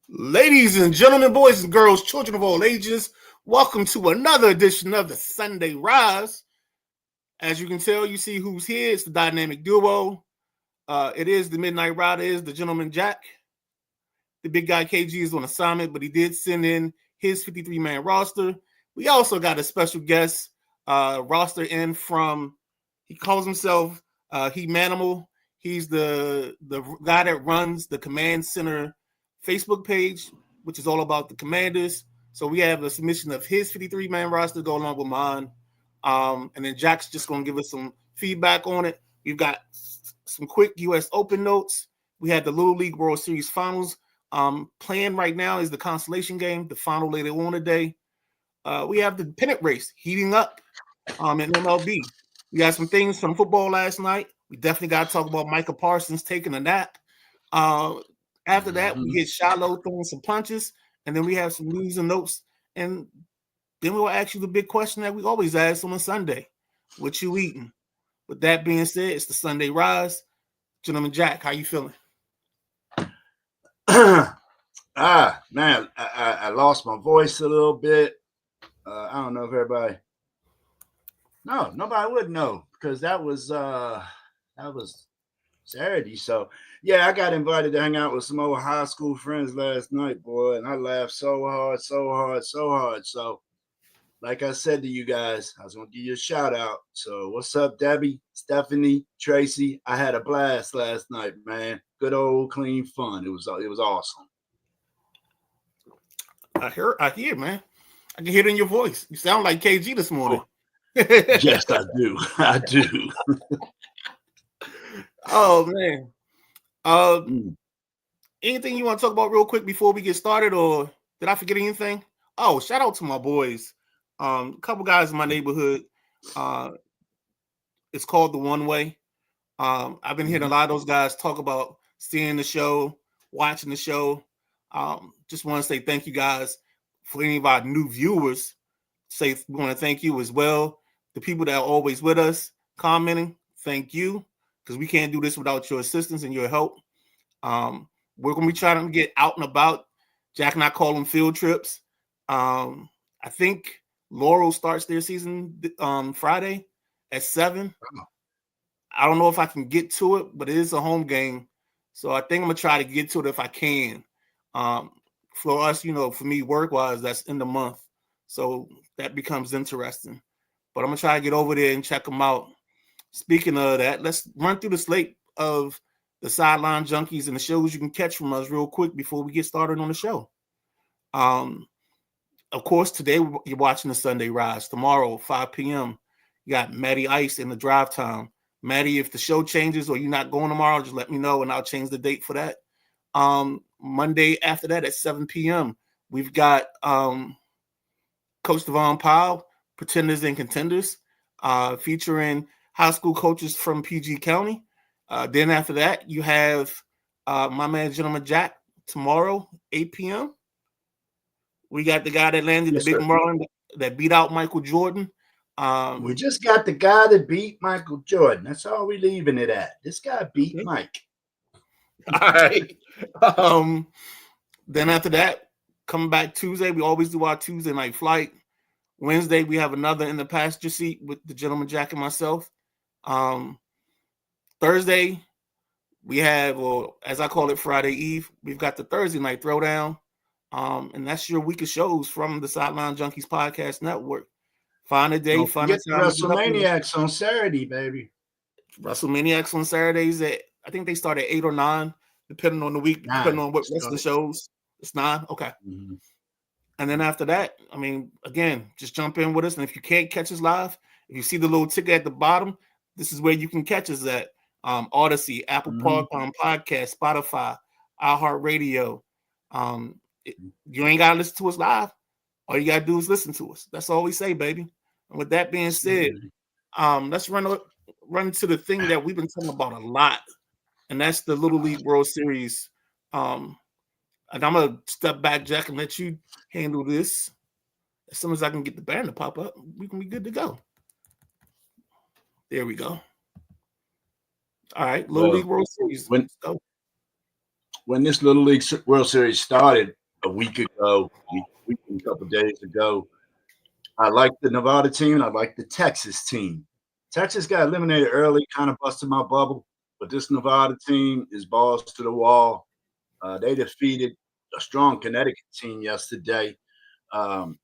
Ladies and gentlemen, boys and girls, children of all ages, welcome to another edition of the Sunday Rise. As you can tell, you see who's here. It's the dynamic duo. It is the Midnight Rider, is the gentleman Jack. The big guy KG is on assignment, but he did send in his 53-man roster. We also got a special guest roster in from, he calls himself He Manimal. He's the guy that runs the Command Center Facebook page, which is all about the Commanders. So we have a submission of his 53-man roster to go along with mine. And then Jack's just going to give us some feedback on it. We've got some quick U.S. Open notes. We had the Little League World Series Finals. Playing right now is the consolation game, the final later on today. We have the pennant race heating up in MLB. We got some things from football last night. We definitely got to talk about Micah Parsons taking a nap. After that, we get Shiloh throwing some punches, and then we have some news and notes. And then we will ask you the big question that we always ask on a Sunday: what you eating? With that being said, it's the Sunday Rise. Gentleman Jack, how you feeling? Man, I lost my voice a little bit. I don't know if everybody. No, nobody would know because that was Saturday. So yeah, I got invited to hang out with some old high school friends last night, boy, and I laughed so hard. So, like I said to you guys, I was gonna give you a shout out. So, what's up, Debbie, Stephanie, Tracy? I had a blast last night, man. Good old clean fun. It was awesome. I hear, man. I can hear it in your voice. You sound like KG this morning. Oh, yes, I do. I do. Oh man. Anything you want to talk about real quick before we get started, or did I forget anything? Oh, shout out to my boys. A couple guys in my neighborhood. It's called The One Way. I've been hearing a lot of those guys talk about seeing the show, watching the show. Just want to say thank you guys. For any of our new viewers, we want to thank you as well. The people that are always with us, commenting, thank you, because we can't do this without your assistance and your help. We're going to be trying to get out and about. Jack and I call them field trips. I think Laurel starts their season Friday at 7. I don't know if I can get to it, but it is a home game. So I think I'm going to try to get to it if I can. For us, for me, work-wise, that's in the month. So that becomes interesting. But I'm going to try to get over there and check them out. Speaking of that, let's run through the slate of the Sideline Junkies and the shows you can catch from us real quick before we get started on the show. Of course, today you're watching the Sunday Rise. Tomorrow, 5 p.m., you got Matty Ice in the drive time. Matty, if the show changes or you're not going tomorrow, just let me know and I'll change the date for that. Monday after that at 7 p.m., we've got Coach Devon Powell, Pretenders and Contenders, featuring high school coaches from PG County. Then after that, you have my man, Gentleman Jack, tomorrow, 8 p.m. We got the guy that landed the big Marlin that beat out Michael Jordan. We just got the guy that beat Michael Jordan. That's all we're leaving it at. This guy beat Mike. All right. Then after that, coming back Tuesday, we always do our Tuesday night flight. Wednesday, we have another in the passenger seat with the Gentleman Jack and myself. Thursday, we have, or as I call it, Friday Eve. We've got the Thursday night throwdown. And that's your week of shows from the Sideline Junkies Podcast Network. Find a day, find a time. WrestleManiacs on Saturday, baby. WrestleManiacs on Saturdays I think they start at 8 or 9, depending on the week, depending on what wrestling shows. It's 9? Okay. Mm-hmm. And then after that, I mean, again, just jump in with us. And if you can't catch us live, if you see the little ticker at the bottom, this is where you can catch us at Odyssey, Apple Podcast, Spotify, iHeartRadio. You ain't got to listen to us live. All you got to do is listen to us. That's all we say, baby. And with that being said, let's run to the thing that we've been talking about a lot, and that's the Little League World Series. And I'm going to step back, Jack, and let you handle this. As soon as I can get the band to pop up, we can be good to go. There we go. All right, Little League World Series. Let's go. when this Little League World Series started a week ago, a couple days ago, I liked the Nevada team and I liked the Texas team. Texas got eliminated early, kind of busted my bubble, but this Nevada team is balls to the wall. They defeated a strong Connecticut team yesterday. I'm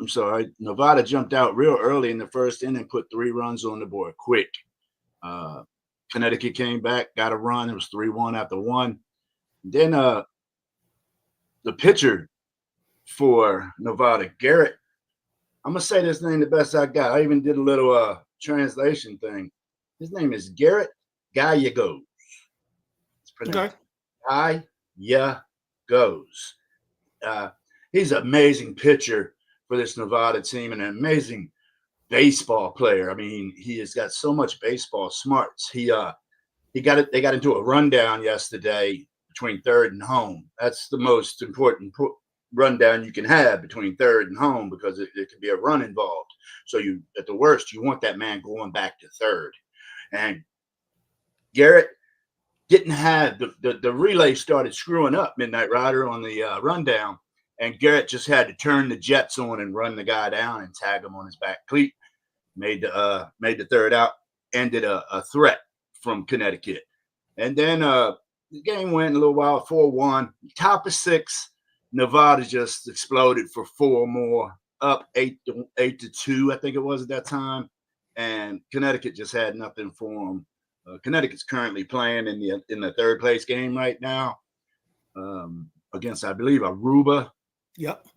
sorry, Nevada jumped out real early in the first inning, put 3 runs on the board quick. Connecticut came back, got a run. It was 3-1 after 1. Then the pitcher for Nevada, Garrett, I'm going to say this name the best I got. I even did a little translation thing. His name is Garrett Gallegos. It's pronounced Gallegos. He's an amazing pitcher for this Nevada team and an amazing baseball player. I mean, he has got so much baseball smarts. They got into a rundown yesterday between third and home. That's the most important rundown you can have between third and home because it could be a run involved. So you, at the worst, you want that man going back to third. And Garrett didn't have the relay started screwing up, Midnight Rider, on the rundown. And Garrett just had to turn the jets on and run the guy down and tag him on his back cleat. Made the third out, ended a threat from Connecticut. And then the game went a little while, 4-1. Top of 6, Nevada just exploded for 4 more, up 8-2, I think it was at that time. And Connecticut just had nothing for them. Connecticut's currently playing in the third place game right now against, I believe, Aruba. Yep.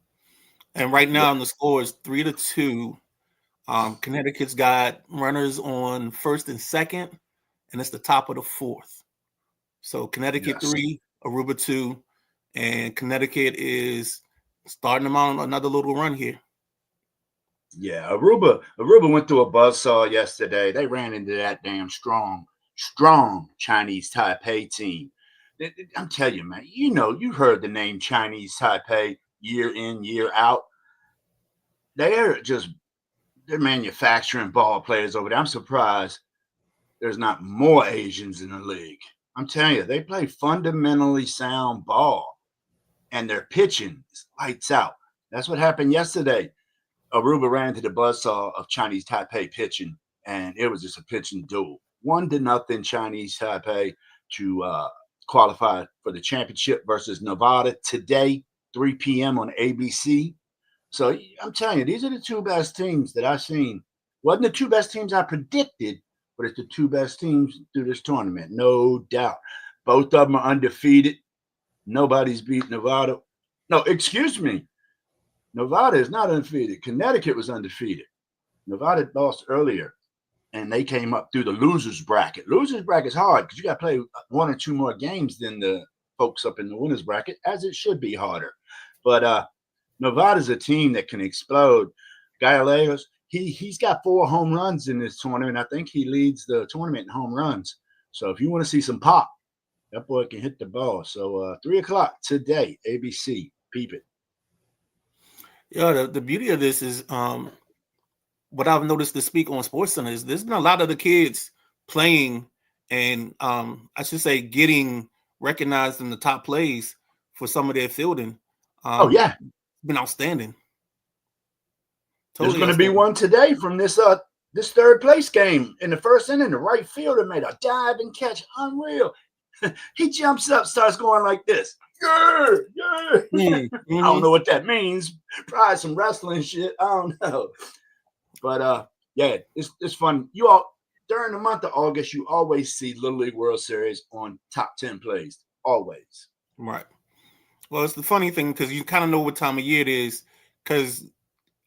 And right now, the score is 3-2. Connecticut's got runners on first and second, and it's the top of the 4th. So Connecticut 3, Aruba 2, and Connecticut is starting them on another little run here. Yeah, Aruba went through a buzzsaw yesterday. They ran into that damn strong Chinese Taipei team. I'm telling you, man, you heard the name Chinese Taipei year in, year out. They're manufacturing ball players over there. I'm surprised there's not more Asians in the league. I'm telling you, they play fundamentally sound ball, and their pitching is lights out. That's what happened yesterday. Aruba ran into the buzzsaw of Chinese Taipei pitching, and it was just a pitching duel. 1-0 Chinese Taipei to qualify for the championship versus Nevada today, 3 p.m. on ABC. So I'm telling you, these are the 2 best teams that I've seen. Wasn't the 2 best teams I predicted, but it's the 2 best teams through this tournament, no doubt. Both of them are undefeated. Nobody's beat Nevada. No, excuse me. Nevada is not undefeated. Connecticut was undefeated. Nevada lost earlier, and they came up through the losers bracket. Losers bracket is hard because you got to play 1 or 2 more games than the folks up in the winners bracket, as it should be harder. But Nevada's a team that can explode. Gallegos, he's got 4 home runs in this tournament. I think he leads the tournament in home runs. So if you want to see some pop, that boy can hit the ball. So 3 o'clock today, ABC. Peep it. Yeah, the beauty of this is what I've noticed to speak on SportsCenter is there's been a lot of the kids playing and I should say getting recognized in the top plays for some of their fielding. Been outstanding. There's going to be one today from this third place game in the first inning. The right fielder made a dive and catch, unreal. He jumps up, starts going like this. Yeah. Mm-hmm. I don't know what that means. Probably some wrestling shit. I don't know. But yeah, it's fun. You all during the month of August, you always see Little League World Series on top 10 plays. Always. Right. Well, it's the funny thing because you kind of know what time of year it is because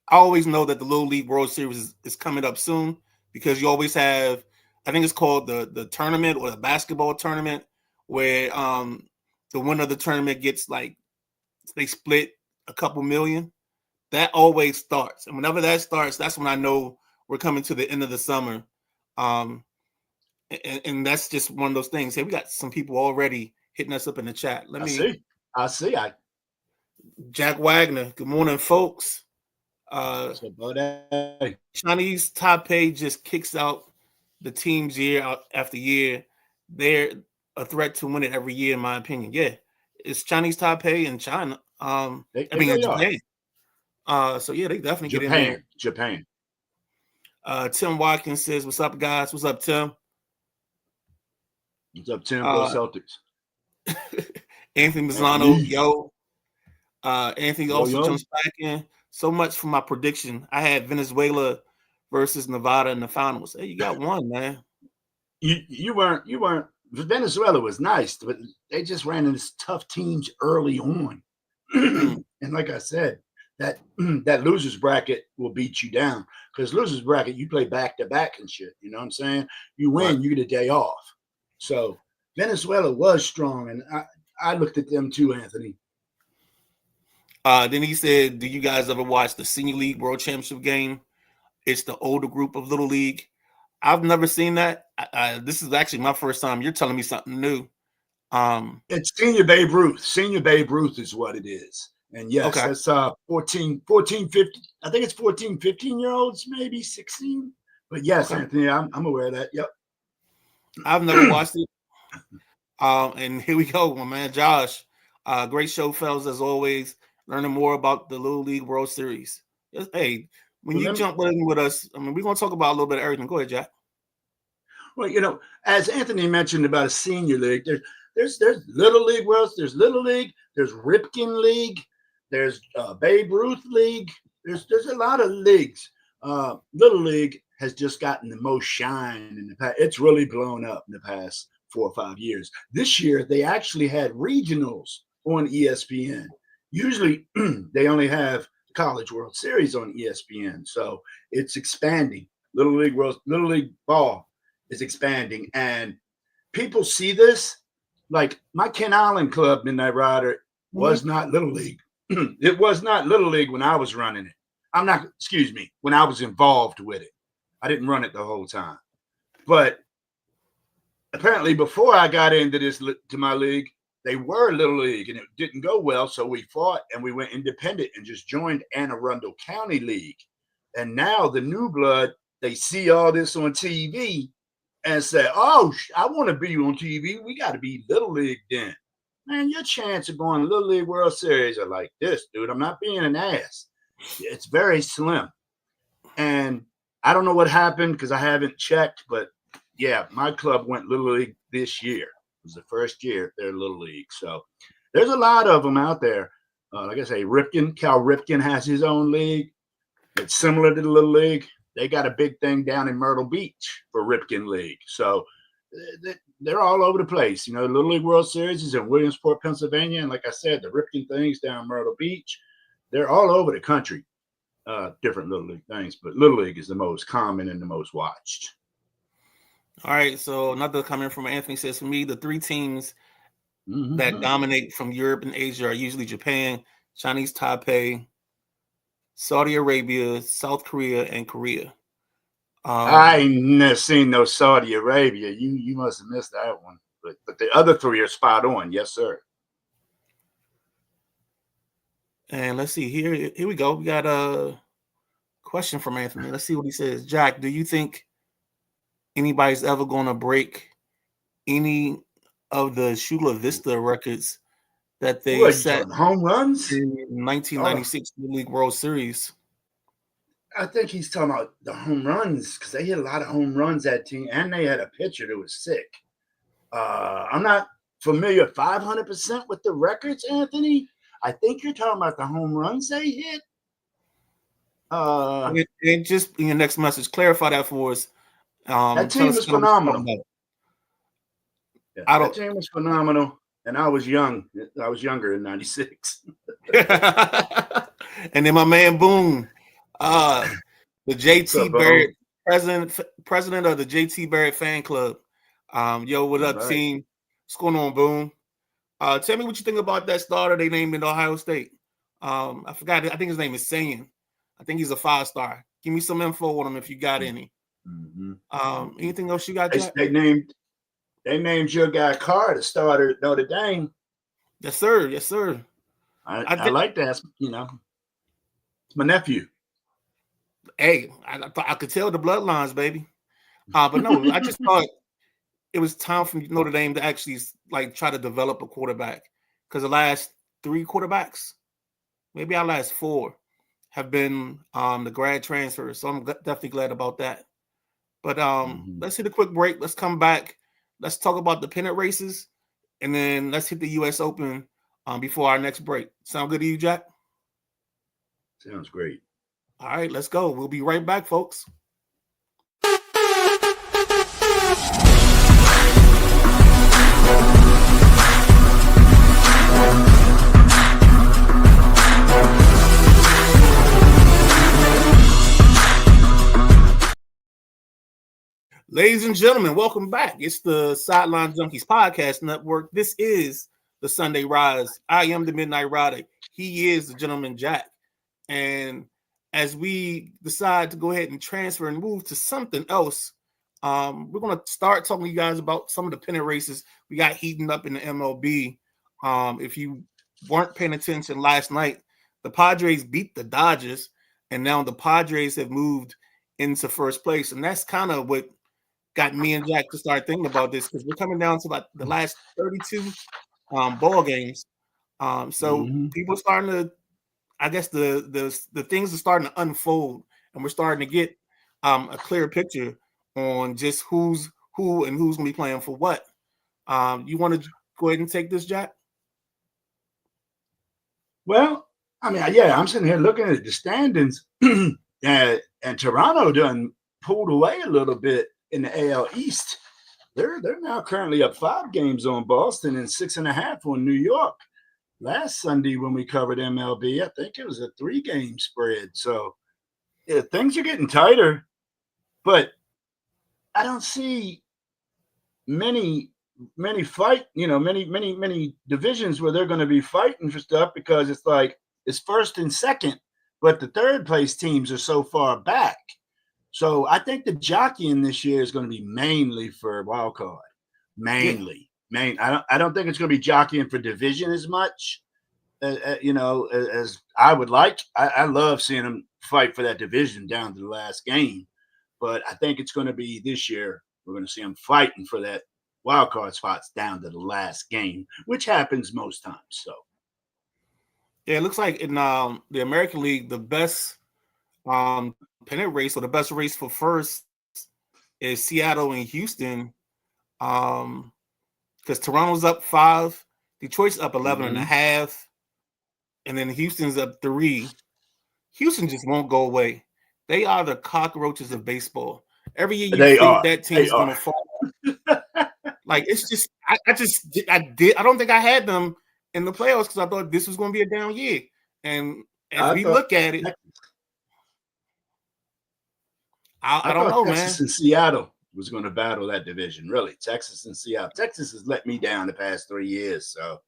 I always know that the Little League World Series is coming up soon because you always have, I think it's called the tournament or the basketball tournament where the winner of the tournament gets they split a couple million. That always starts. And whenever that starts, that's when I know we're coming to the end of the summer. And that's just one of those things. Hey, we got some people already hitting us up in the chat. I see. Jack Wagner. Good morning, folks. Chinese Taipei just kicks out the teams year after year, they're a threat to win it every year, in my opinion. Yeah, it's Chinese Taipei and China. They really are. Japan. So yeah, they definitely get in there. Japan. Tim Watkins says, "What's up, guys? What's up, Tim? What's up, Tim? Go Celtics." Anthony Mazzano, yo. Anthony also jumps back in. So much for my prediction. I had Venezuela versus Nevada in the finals. Hey, you got one, man. You weren't. Venezuela was nice, but they just ran into tough teams early on. And like I said, that losers bracket will beat you down, because losers bracket, you play back to back and shit. You know what I'm saying? You win, you get a day off. So Venezuela was strong, and I looked at them too, Anthony. Then he said, "Do you guys ever watch the Senior League World Championship game? It's the older group of Little League." I've never seen that. This is actually my first time. You're telling me something new. It's Senior Babe Ruth. Senior Babe Ruth is what it is. And yes, that's 14, 15. I think it's 14, 15-year-olds, maybe 16. But yes, Anthony, I'm aware of that. Yep. I've never watched it. And here we go, my man Josh. Great show, fellas, as always. Learning more about the Little League World Series. Hey, when you jump in with us, I mean, we're going to talk about a little bit of everything. Go ahead, Jack. Well, you know, as Anthony mentioned about a senior league, there's Little League Worlds, there's Little League, there's Ripken League, there's Babe Ruth League. There's a lot of leagues. Little League has just gotten the most shine in the past. It's really blown up in the past 4 or 5 years. This year, they actually had regionals on ESPN. Usually, they only have College World Series on ESPN, so it's expanding. Little League ball is expanding, and people see this. Like my Ken Island Club, Midnight Rider, was not Little League. It was not Little League when I was running it. When I was involved with it. I didn't run it the whole time. But apparently before I got into to my league, they were Little League, and it didn't go well. So we fought and we went independent and just joined Anne Arundel County League. And now the new blood, they see all this on TV and say, "Oh, I want to be on TV. We got to be Little League then." Man, your chance of going to Little League World Series are like this, dude. I'm not being an ass. It's very slim. And I don't know what happened because I haven't checked, but yeah, my club went Little League this year. It was the first year they're Little League. So there's a lot of them out there. Like I say, Cal Ripken has his own league. It's similar to the Little League. They got a big thing down in Myrtle Beach for Ripken League. So they're all over the place. You know, the Little League World Series is in Williamsport, Pennsylvania. And like I said, the Ripken things down Myrtle Beach, they're all over the country. Different Little League things, but Little League is the most common and the most watched. All right, so another comment from Anthony says, for me, the 3 teams that dominate from Europe and Asia are usually Japan, Chinese Taipei, Saudi Arabia, South Korea, and Korea. I ain't never seen no Saudi Arabia. You must have missed that one. But the other 3 are spot on. Yes, sir. And let's see here. Here we go. We got a question from Anthony. Let's see what he says. Jack, do you think anybody's ever going to break any of the Chula Vista records that they set home runs in 1996 League World Series? I think he's talking about the home runs because they hit a lot of home runs, that team, and they had a pitcher that was sick. I'm not familiar 500% with the records, Anthony. I think you're talking about the home runs they hit. And just in your next message, clarify that for us. That team was phenomenal. Yeah, that team was phenomenal, and I was young. I was younger in '96. And then my man Boone, the JT Barrett president of the JT Barrett fan club. Yo, what up, team? What's going on, Boone? Tell me what you think about that starter they named in Ohio State. I forgot. I think his name is Sayin. I think he's a 5-star. Give me some info on him if you got any. Anything else you got? They named your guy Carr the starter at Notre Dame. Yes, sir. Yes, sir. I like that. You know, it's my nephew. Hey, I could tell the bloodlines, baby. But no, I just thought it was time for Notre Dame to actually like try to develop a quarterback, because the last 3 quarterbacks, maybe our last 4, have been the grad transfers. So I'm definitely glad about that. But let's hit a quick break. Let's come back. Let's talk about the pennant races, and then let's hit the U.S. Open before our next break. Sound good to you, Jack? Sounds great. All right, let's go. We'll be right back, folks. Ladies and gentlemen, welcome back. It's the Sideline Junkies Podcast Network. This is the Sunday Rise. I am the Midnight Rider. He is the Gentleman Jack. And as we decide to go ahead and transfer and move to something else, we're going to start talking to you guys about some of the pennant races we got heating up in the MLB. If you weren't paying attention last night, the Padres beat the Dodgers, and now the Padres have moved into first place. And that's kind of what got me and Jack to start thinking about this, because we're coming down to like the last 32 ball games. So people are starting to, I guess the things are starting to unfold, and we're starting to get a clear picture on just who's who and who's going to be playing for what. You want to go ahead and take this, Jack? Well, I mean, yeah, I'm sitting here looking at the standings, and Toronto done pulled away a little bit in the AL East. They're now currently up 5 games on Boston and 6.5 on New York. Last Sunday when we covered MLB, I think it was a 3-game spread. So yeah, things are getting tighter, but I don't see many divisions where they're going to be fighting for stuff, because it's like it's first and second, but the third place teams are so far back. So I think the jockeying this year is going to be mainly for wild card. Mainly. I don't think it's going to be jockeying for division as much, as I would like. I love seeing them fight for that division down to the last game, but I think it's going to be this year. We're going to see them fighting for that wild card spots down to the last game, which happens most times. So, yeah, it looks like in the American League, the best pennant race, or the best race for first, is Seattle and Houston. Because Toronto's up 5, Detroit's up 11.5, and then Houston's up 3. Houston just won't go away. They are the cockroaches of baseball. Every year you think that team's going to fall. Like, it's just, I don't think I had them in the playoffs, because I thought this was going to be a down year. And as we look at it, I don't know, Texas and Seattle was going to battle that division. Really, Texas and Seattle. Texas has let me down the past 3 years. So,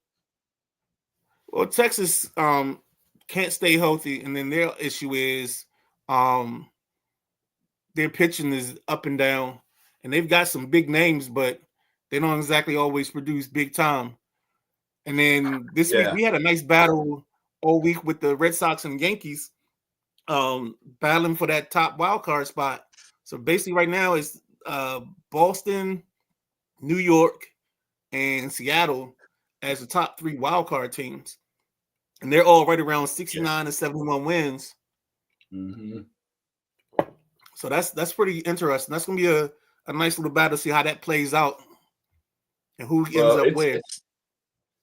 well, Texas can't stay healthy, and then their issue is their pitching is up and down, and they've got some big names, but they don't exactly always produce big time. And then this week we had a nice battle all week with the Red Sox and Yankees, battling for that top wild card spot. So basically right now it's Boston, New York, and Seattle as the top 3 wild card teams. And they're all right around 69 and 71 wins. So that's pretty interesting. That's going to be a nice little battle to see how that plays out and who ends up where.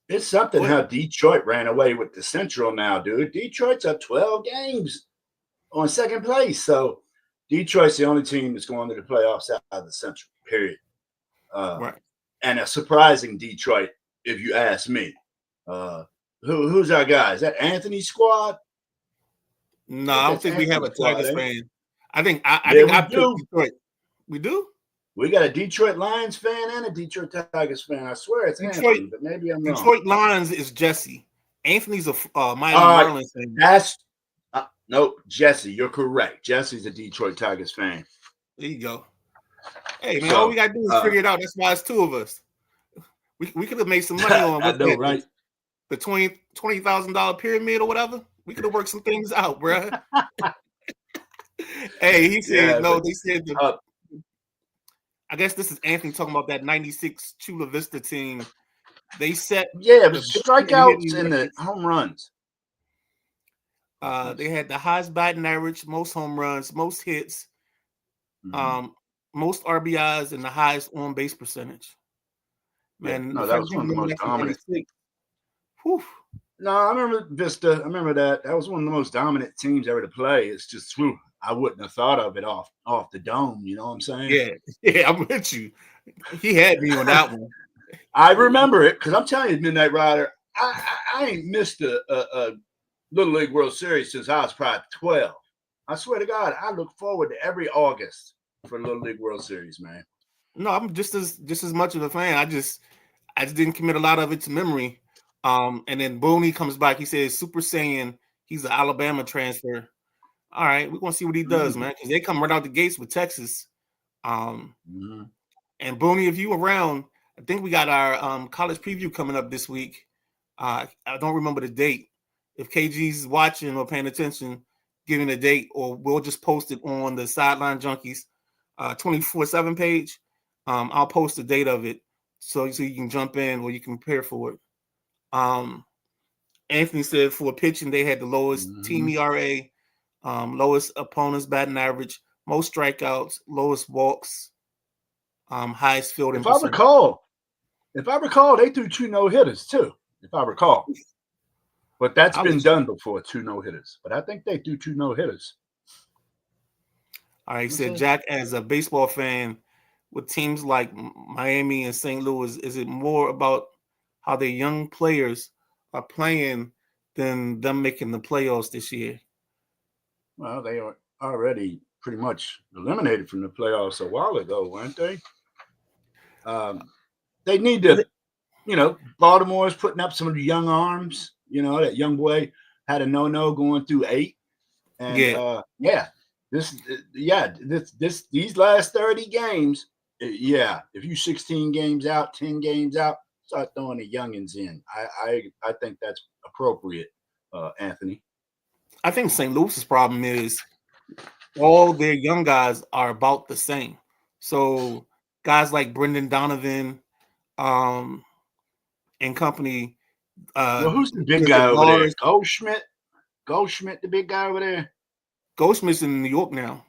It's something how Detroit ran away with the Central now, dude. Detroit's up 12 games on second place. So Detroit's the only team that's going to the playoffs out of the Central, period. Right. And a surprising Detroit, if you ask me. Who's our guy? Is that Anthony's squad? No, I don't think we have a Tigers fan. I think I picked Detroit. We do? We got a Detroit Lions fan and a Detroit Tigers fan. I swear it's Detroit, Anthony, but maybe I'm wrong. Detroit Lions is Jesse. Anthony's a Miami Marlins fan. That's no, Jesse. You're correct. Jesse's a Detroit Tigers fan. There you go. Hey man, all we gotta do is figure it out. That's why it's 2 of us. We could have made some money on I know, right? The $20,000 pyramid or whatever. We could have worked some things out, bro. Hey, he said no. They said I guess this is Anthony talking about that 96 Chula Vista team. They set Yeah, it the was pitching and strikeouts hitting and the records. home runs. They had the highest batting average, most home runs, most hits, most RBIs, and the highest on base percentage. Man, yeah, no, the that fact was you one of the remember most that from dominant. 96. Whew. No, I remember Vista. I remember that. That was one of the most dominant teams ever to play. It's just whew, I wouldn't have thought of it off the dome. You know what I'm saying? Yeah, I'm with you. He had me on that one. I remember it because I'm telling you, Midnight Rider, I ain't missed a Little League World Series since I was probably 12. I swear to God, I look forward to every August for Little League World Series, man. No, I'm just as much of a fan. I just didn't commit a lot of it to memory. And then Booney comes back. He says Super Saiyan. He's an Alabama transfer. All right, we're gonna see what he does, man. Because they come right out the gates with Texas. And Booney, if you around, I think we got our college preview coming up this week. I don't remember the date. If KG's watching or paying attention, give me the date, or we'll just post it on the Sideline Junkies 24/7 page. I'll post the date of it so you can jump in or you can prepare for it. Anthony said for pitching, they had the lowest team ERA, lowest opponent's batting average, most strikeouts, lowest walks, highest fielding percentage. If I recall, they threw 2 no-hitters too, if I recall. But that's been done before, 2 no-hitters. But I think they threw 2 no-hitters. All right, he said, Jack, as a baseball fan, with teams like Miami and St. Louis, is it more about how the young players are playing than them making the playoffs this year? Well, they are already pretty much eliminated from the playoffs a while ago, weren't they? They need to, Baltimore's putting up some of the young arms. That young boy had a no going through 8. And these last 30 games, if you 16 games out, 10 games out, start throwing the youngins in. I think that's appropriate, Anthony. I think St. Louis's problem is all their young guys are about the same. So guys like Brendan Donovan and company. Well, who's the big guy over there? Goldschmidt, the big guy over there. Goldschmidt's in New York now.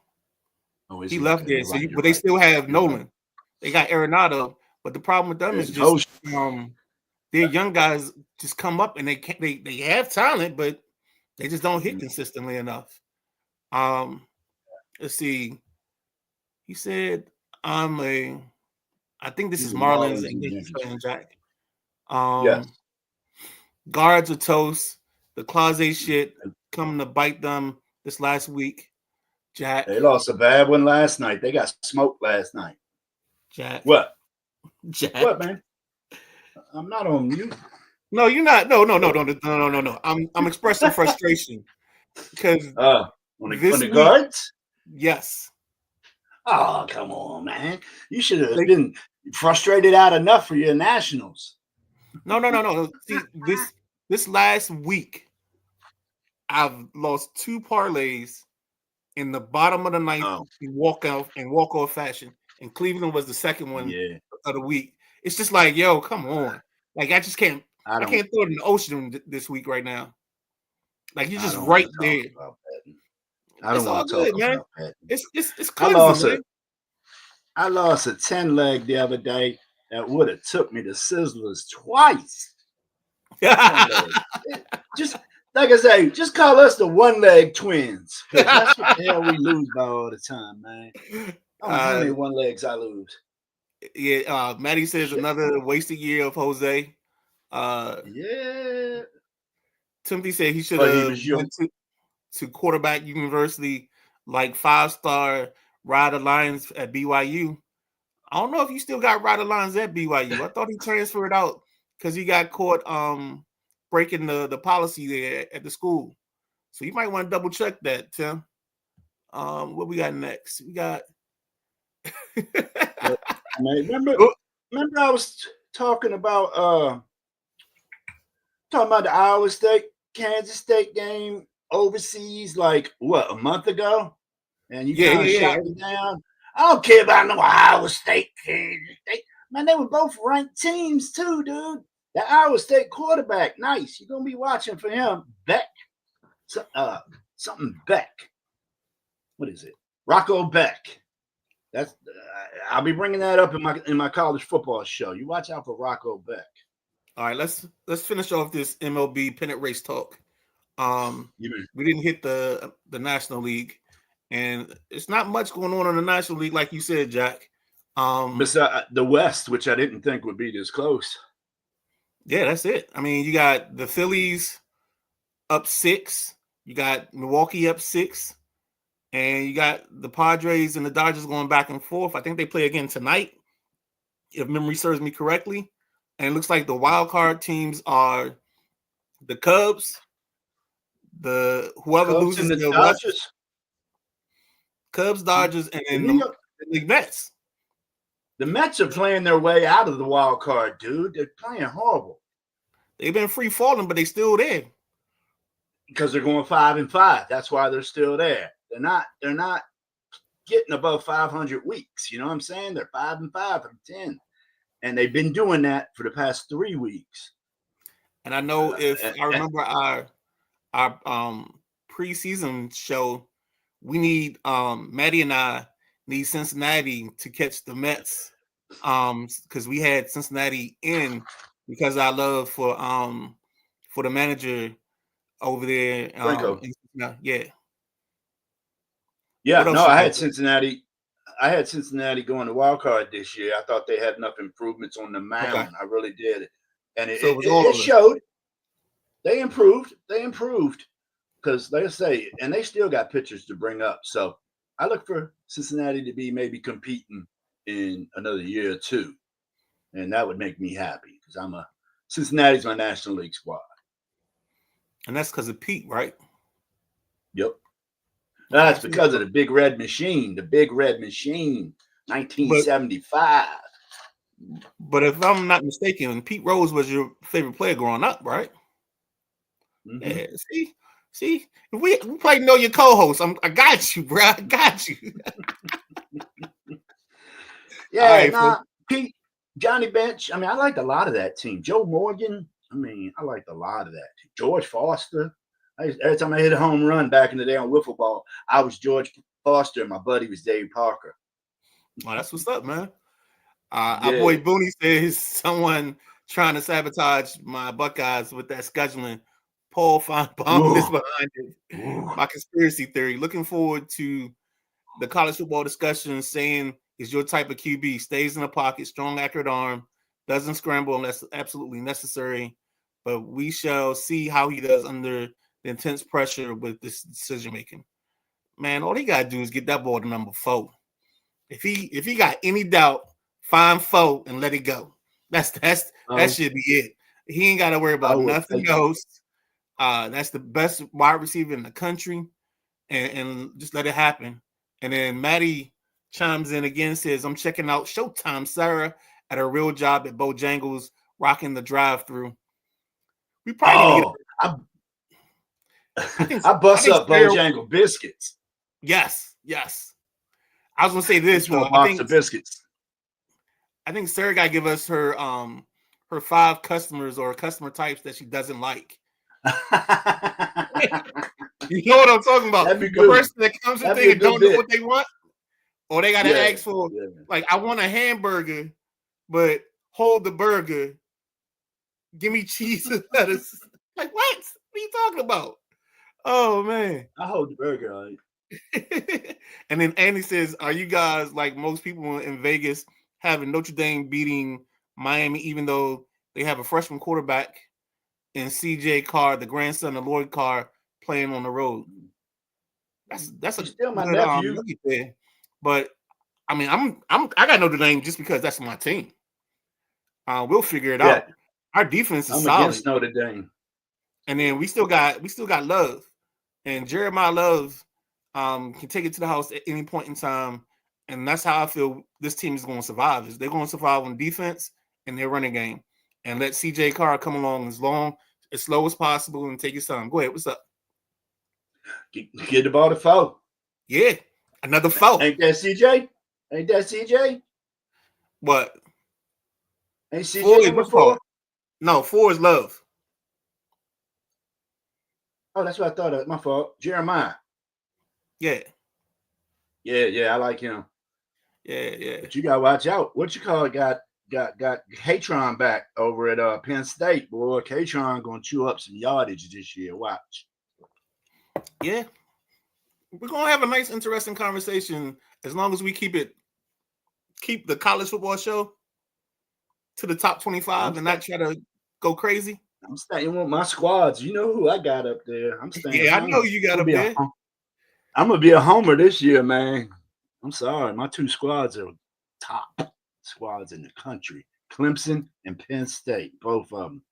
Oh, he left there, but they still have Nolan. They got Arenado, but the problem with them is just their young guys just come up and they have talent, but they just don't hit consistently enough. Let's see. He said, I think this is Marlins and Yankees fan, Jack. Yes. Guards are toast. The Clase shit coming to bite them this last week. Jack. They lost a bad one last night. They got smoked last night. Jack. What? Jack. What, man? I'm not on mute. No, you're not. No. I'm expressing frustration because on the guards. Yes. Oh, come on, man! You should have been frustrated out enough for your Nationals. No. See, this last week, I've lost 2 parlays in the bottom of the ninth in walk-off fashion, and Cleveland was the second one of the week. It's just like, yo, come on! Like I just can't. I can't throw it in the ocean this week right now. Like you're just right there. I don't want to talk about that. It's cleansing, I lost a 10 leg the other day. That would have took me to Sizzlers twice. Just like I say, just call us the 1-leg twins. That's what the hell we lose by all the time, man. How many 1 legs I lose? Yeah, Maddie says another wasted year of Jose. Timothy said he should have went to quarterback university like 5-star Ryder Lyons at BYU. I don't know if you still got Ryder Lyons at BYU. I thought he transferred out because he got caught breaking the policy there at the school. So you might want to double check that, Tim. What we got next? We got remember I was talking about the Iowa State Kansas State game overseas like a month ago, and you kind of shot me down. I don't care about no Iowa State kids. Man, they were both ranked teams too, dude. The Iowa State quarterback, nice. You're gonna be watching for him. Beck, something Beck. What is it? Rocco Beck. That's I'll be bringing that up in my college football show. You watch out for Rocco Beck. All right, let's finish off this MLB pennant race talk. We didn't hit the National League, and it's not much going on in the National League, like you said, Jack. Besides the West, which I didn't think would be this close. Yeah, that's it. I mean, you got the Phillies up 6, you got Milwaukee up 6, and you got the Padres and the Dodgers going back and forth. I think they play again tonight, if memory serves me correctly. And it looks like the wild card teams are the Cubs, whoever Cubs loses and the the Dodgers. West, Cubs, Dodgers, and then the Mets. The Mets are playing their way out of the wild card, dude. They're playing horrible. They've been free falling, but they still there. Because they're going 5-5. That's why they're still there. They're not getting above 500 weeks. You know what I'm saying? They're 5-5 from 10. And they've been doing that for the past 3 weeks. And I know I remember our preseason show, we need Maddie and I need Cincinnati to catch the Mets because we had Cincinnati in because of our love for the manager over there. Yeah. Yeah, no, I had Cincinnati going to wild card this year. I thought they had enough improvements on the mound. Okay. I really did. And it showed. They improved. Because like I say, and they still got pitchers to bring up. So I look for Cincinnati to be maybe competing in another year or two. And that would make me happy because Cincinnati's my National League squad. And that's because of Pete, right? Yep. That's because of the Big Red Machine. The Big Red Machine, 1975. But if I'm not mistaken, Pete Rose was your favorite player growing up, right? Mm-hmm. Yeah, see, we probably know your co-host. I got you, bro. I got you. Yeah, right, Pete, Johnny Bench. I mean, I liked a lot of that team. Joe Morgan. I mean, I liked a lot of that team. George Foster. Every time I hit a home run back in the day on wiffle ball, I was George Foster and my buddy was Dave Parker. Oh, that's what's up, man. Our boy Booney says someone trying to sabotage my Buckeyes with that scheduling. Paul Feinbaum is behind it. My conspiracy theory. Looking forward to the college football discussion saying is your type of QB. Stays in the pocket, strong, accurate arm, doesn't scramble unless absolutely necessary. But we shall see how he does under the intense pressure with this decision making. Man, all he gotta do is get that ball to number 4. If he got any doubt, find 4 and let it go. That should be it. He ain't gotta worry about nothing else. That's the best wide receiver in the country, and just let it happen. And then Maddie chimes in again, says, "I'm checking out Showtime Sarah at her real job at Bojangles, rocking the drive-through." We probably I bust up Bojangle biscuits. Yes. I was gonna say this one. Box of biscuits. I think Sarah got to give us her 5 customers or customer types that she doesn't like. You know what I'm talking about? The person that comes in and don't know what they want, or they got to ask for like, I want a hamburger, but hold the burger. Give me cheese and lettuce. Like, what? What are you talking about? Oh man, I hold the burger. Right? And then Andy says, "Are you guys like most people in Vegas having Notre Dame beating Miami, even though they have a freshman quarterback in CJ Carr, the grandson of Lloyd Carr, playing on the road?" That's still my nephew. But I mean, I got Notre Dame just because that's my team. We'll figure it out. Our defense is solid. Against Notre Dame. And then we still got Love, and Jeremiah Love can take it to the house at any point in time, and that's how I feel this team is going to survive. Is they're going to survive on defense and their running game, and let CJ Carr come along as slow as possible and take his time. Go ahead, what's up? Get the ball to 4. Yeah, another 4. Ain't that CJ? Ain't that CJ? What? Ain't 4 CJ is number what part? 4? No, 4 is Love. Oh, that's what I thought of. My fault. Jeremiah. Yeah. Yeah, I like him. Yeah. But you gotta watch out. What you call it? Got Katron back over at Penn State, boy. Katron gonna chew up some yardage this year. Watch. Yeah. We're gonna have a nice, interesting conversation as long as we keep the college football show to the top 25 and not try to go crazy. I'm staying with my squads. You know who I got up there. I'm staying Yeah, home. I know you got up there. I'm gonna be a homer this year, man. I'm sorry. My 2 squads are top squads in the country. Clemson and Penn State, both of them.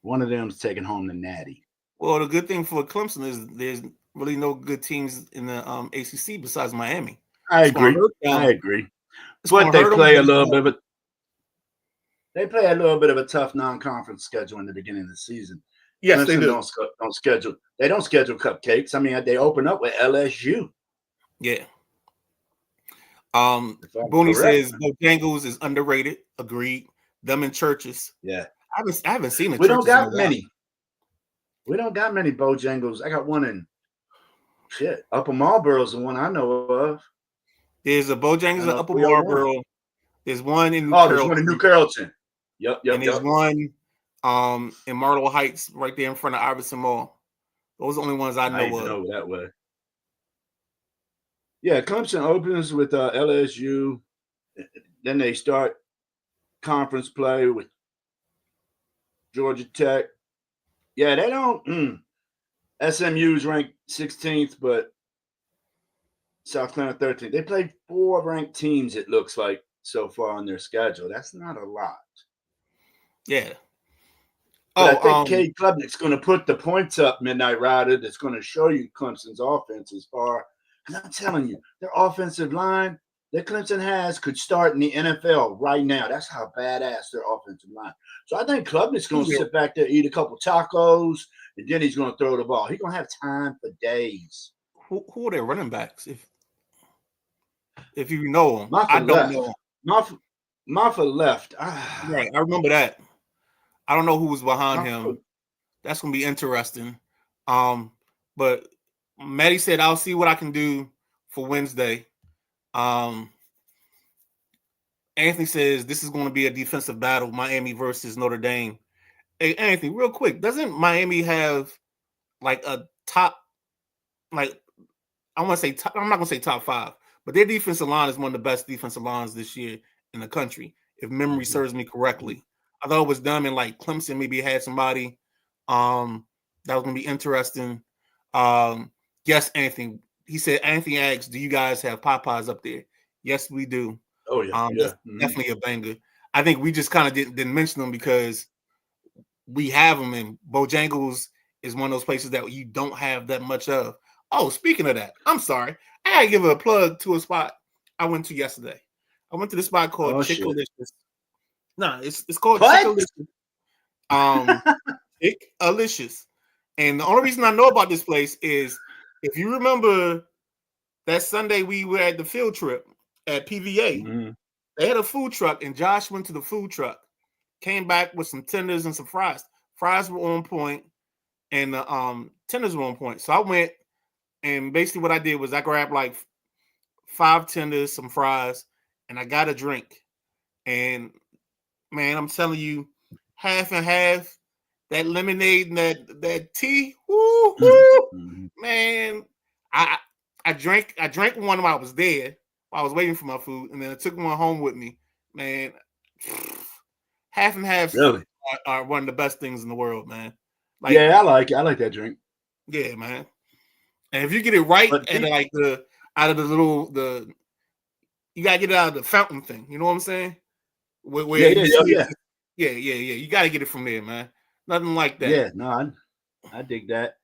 One of them's taking home the Natty. Well, the good thing for Clemson is there's really no good teams in the ACC besides Miami. I agree. But they play a little bit of it. They play a little bit of a tough non-conference schedule in the beginning of the season. Yes, Clemson they do. Don't schedule cupcakes. I mean, they open up with LSU. Yeah. Booney says Bojangles is underrated. Agreed. Them in churches. Yeah. I haven't seen it. We don't got many. We don't got many Bojangles. I got one in Upper Marlboro's the one I know of. There's a Bojangles in Upper Marlboro. There's one in there's one in New Carrollton. Yep. And there's one in Myrtle Heights right there in front of Iverson Mall. Those are the only ones I know of. Know that way. Yeah, Clemson opens with LSU. Then they start conference play with Georgia Tech. Yeah, they don't. SMU's ranked 16th, but South Carolina 13th. They played 4 ranked teams, it looks like, so far on their schedule. That's not a lot. Yeah. But I think Cade Klubnik's going to put the points up, Midnight Rider, that's going to show you Clemson's offense as far. Because I'm telling you, their offensive line that Clemson has could start in the NFL right now. That's how badass their offensive line. So I think Klubnik's going to sit back there, eat a couple tacos, and then he's going to throw the ball. He's going to have time for days. Who are their running backs? If you know them, I don't know. Maffa left. Right, I remember that. I don't know who was behind him. That's going to be interesting. But Maddie said, I'll see what I can do for Wednesday. Anthony says this is going to be a defensive battle, Miami versus Notre Dame. Hey, Anthony, real quick, doesn't Miami have like a top, like, I want to say, I'm not going to say top 5, but their defensive line is one of the best defensive lines this year in the country, if memory serves me correctly. I thought it was dumb, and like Clemson maybe had somebody that was going to be interesting. Yes, Anthony. He said, Anthony asks, do you guys have Popeyes up there? Yes, we do. Oh, yeah. Definitely a banger. I think we just kind of didn't mention them because we have them, and Bojangles is one of those places that you don't have that much of. Oh, speaking of that, I'm sorry. I got to give a plug to a spot I went to yesterday. I went to this spot called Chickalicious. No, it's called Chickalicious. Chickalicious. And the only reason I know about this place is if you remember that Sunday we were at the field trip at PVA, they had a food truck, and Josh went to the food truck, came back with some tenders and some fries. Fries were on point, and the tenders were on point. So I went, and basically what I did was I grabbed like 5 tenders, some fries, and I got a drink. And man, I'm telling you, half and half. That lemonade and that tea, man. I drank one while I was there. While I was waiting for my food, and then I took one home with me. Man, half and half are one of the best things in the world, man. Like, yeah, I like it. I like that drink. Yeah, man. And if you get it right, and like out of the you gotta get it out of the fountain thing. You know what I'm saying? Yeah. You gotta get it from there, man. Nothing like that. Yeah, no, I dig that.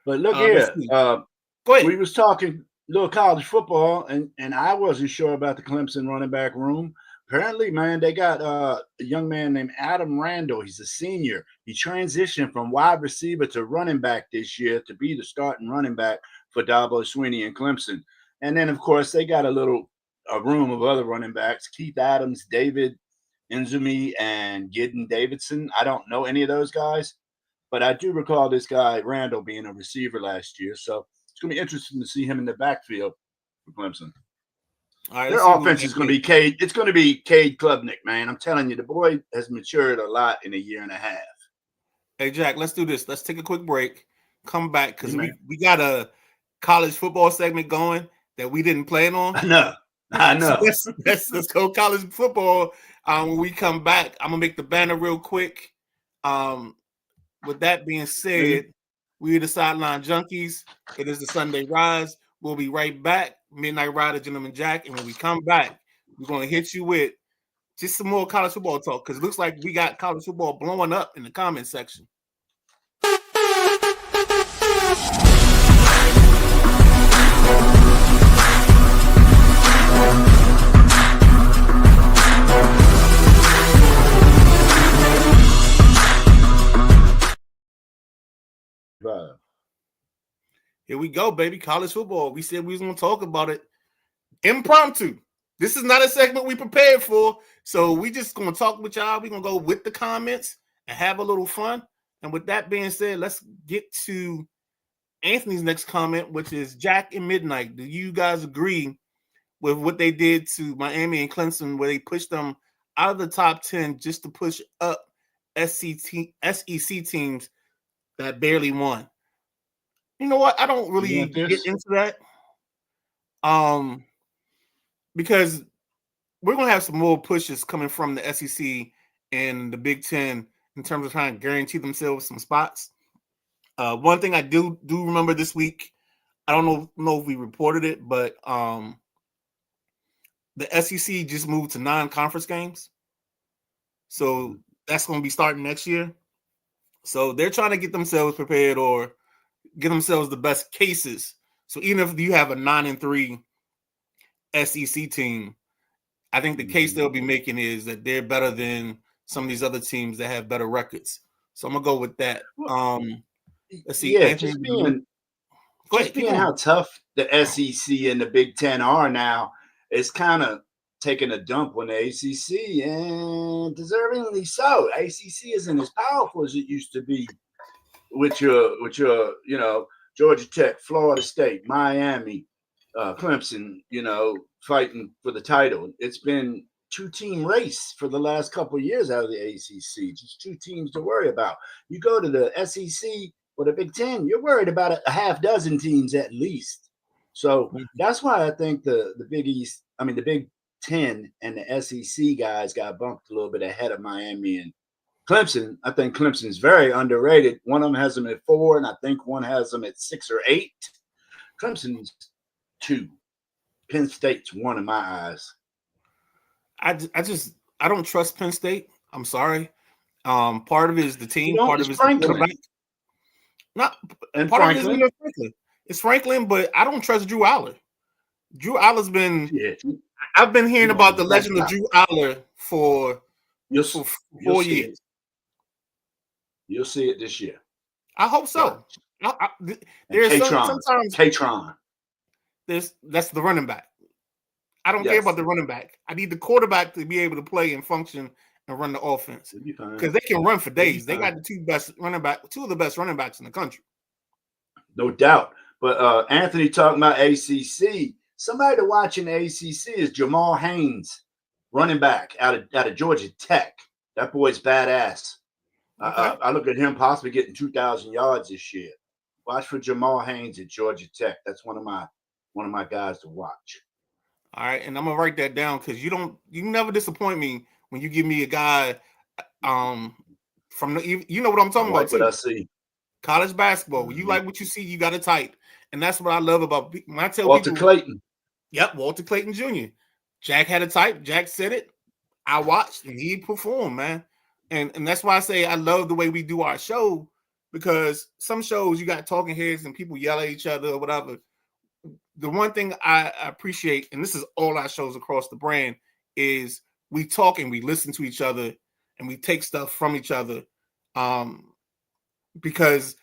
But look here. Go ahead. We was talking little college football, and I wasn't sure about the Clemson running back room. Apparently, man, they got a young man named Adam Randall. He's a senior. He transitioned from wide receiver to running back this year to be the starting running back for Dabo Swinney and Clemson. And then, of course, they got a little a room of other running backs: Keith Adams, David Nzumi, and Gideon Davidson. I don't know any of those guys, but I do recall this guy Randall being a receiver last year. So it's going to be interesting to see him in the backfield for Clemson. All right, Their offense is going to be Cade. It's going to be Cade Klubnik, man. I'm telling you, the boy has matured a lot in a year and a half. Hey, Jack, let's do this. Let's take a quick break. Come back because we got a college football segment going that we didn't plan on. I know. So let's go college football. When we come back, I'm gonna make the banner real quick. With that being said, we are the Sideline Junkies. It is the Sunday Rise. We'll be right back. Midnight Rider, Gentleman Jack, and when we come back, we're gonna hit you with just some more college football talk because it looks like we got college football blowing up in the comment section. Here we go, baby. College football. We said we was going to talk about it impromptu. This is not a segment we prepared for. So we just going to talk with y'all. We're going to go with the comments and have a little fun. And with that being said, let's get to Anthony's next comment, which is Jack and Midnight. Do you guys agree with what they did to Miami and Clemson, where they pushed them out of the top 10 just to push up SEC teams that barely won? You know what? I don't really get into that. Because we're going to have some more pushes coming from the SEC and the Big Ten in terms of trying to guarantee themselves some spots. One thing I do remember this week, I don't know if we reported it, but the SEC just moved to non-conference games. So that's going to be starting next year. So they're trying to get themselves prepared or get themselves the best cases. So even if you have a 9-3 SEC team, I think the case they'll be making is that they're better than some of these other teams that have better records. So I'm gonna go with that. Let's see. Yeah, Anthony, just being how tough the SEC and the Big Ten are now, it's kind of taking a dump on the ACC, and deservingly so. ACC isn't as powerful as it used to be. With your Georgia Tech, Florida State, Miami, Clemson, fighting for the title. It's been two-team race for the last couple of years out of the ACC. Just two teams to worry about. You go to the SEC or the Big Ten, you're worried about a half dozen teams at least. So that's why I think the Big Ten and the SEC guys got bumped a little bit ahead of Miami and Clemson. I think Clemson is very underrated. One of them has them at 4, and I think one has them at 6 or 8. Clemson's 2. Penn State's 1 in my eyes. I don't trust Penn State. I'm sorry. Part of it is the team. Part of it is Franklin. Not and part Franklin. Of it is Franklin. It's Franklin, but I don't trust Drew Aller. Drew Aller's been. Yeah. I've been hearing about the legend of Drew Aller for 4 years. You'll see it this year. I hope so. There's sometimes K-Tron. That's the running back. I don't care about the running back. I need the quarterback to be able to play and function and run the offense because they can run for days. They got two of the best running backs in the country. No doubt. But Anthony talking about ACC. Somebody to watch in the ACC is Jamal Haynes, running back out of Georgia Tech. That boy's badass. Okay. I look at him possibly getting 2,000 yards this year. Watch for Jamal Haynes at Georgia Tech. That's one of my guys to watch. All right, and I'm gonna write that down because you never disappoint me when you give me a guy from the you know what I'm talking about. What I see. College basketball. When you like what you see, you got it tight, and that's what I love about when I tell Walter people. Clayton. Yep, Walter Clayton Jr. Jack had a type. Jack said it. I watched and he performed, man. And that's why I say I love the way we do our show because some shows you got talking heads and people yell at each other or whatever. The one thing I appreciate, and this is all our shows across the brand, is we talk and we listen to each other and we take stuff from each other. Because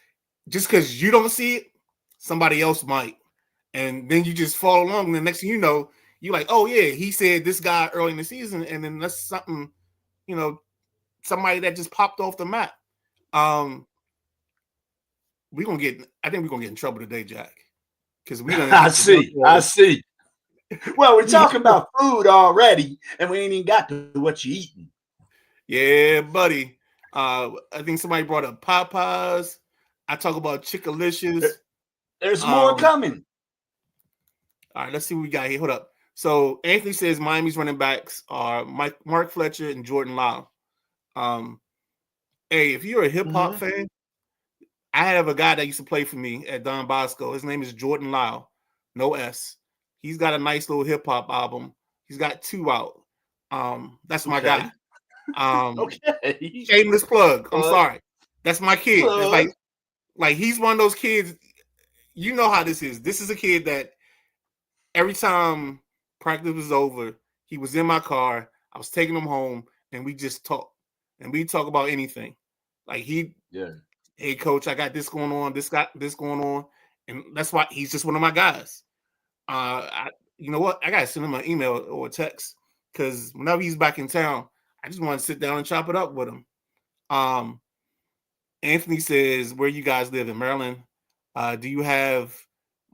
just because you don't see it, somebody else might. And then you just follow along. And the next thing you know, you're like, oh yeah, he said this guy early in the season, and then that's something, somebody that just popped off the map. I think we're gonna get in trouble today, Jack, because we done. I see. Well, we're talking about food already, and we ain't even got to what you eating. Yeah, buddy. I think somebody brought up Popeyes. I talk about Chickalicious. There's more coming. All right, let's see what we got here. Hold up. So Anthony says Miami's running backs are Mark Fletcher and Jordan Lyle. Hey, if you're a hip hop fan, I have a guy that used to play for me at Don Bosco. His name is Jordan Lyle, no S. He's got a nice little hip hop album. He's got 2 out. That's my guy. Okay. Shameless plug. I'm sorry. That's my kid. It's like he's one of those kids. You know how this is. This is a kid that every time practice was over, he was in my car. I was taking him home, and we just talk. And we talk about anything. Like hey coach, I got this going on, this going on, and that's why he's just one of my guys. You know what? I gotta send him an email or a text because whenever he's back in town, I just want to sit down and chop it up with him. Anthony says, "Where you guys live in Maryland? Do you have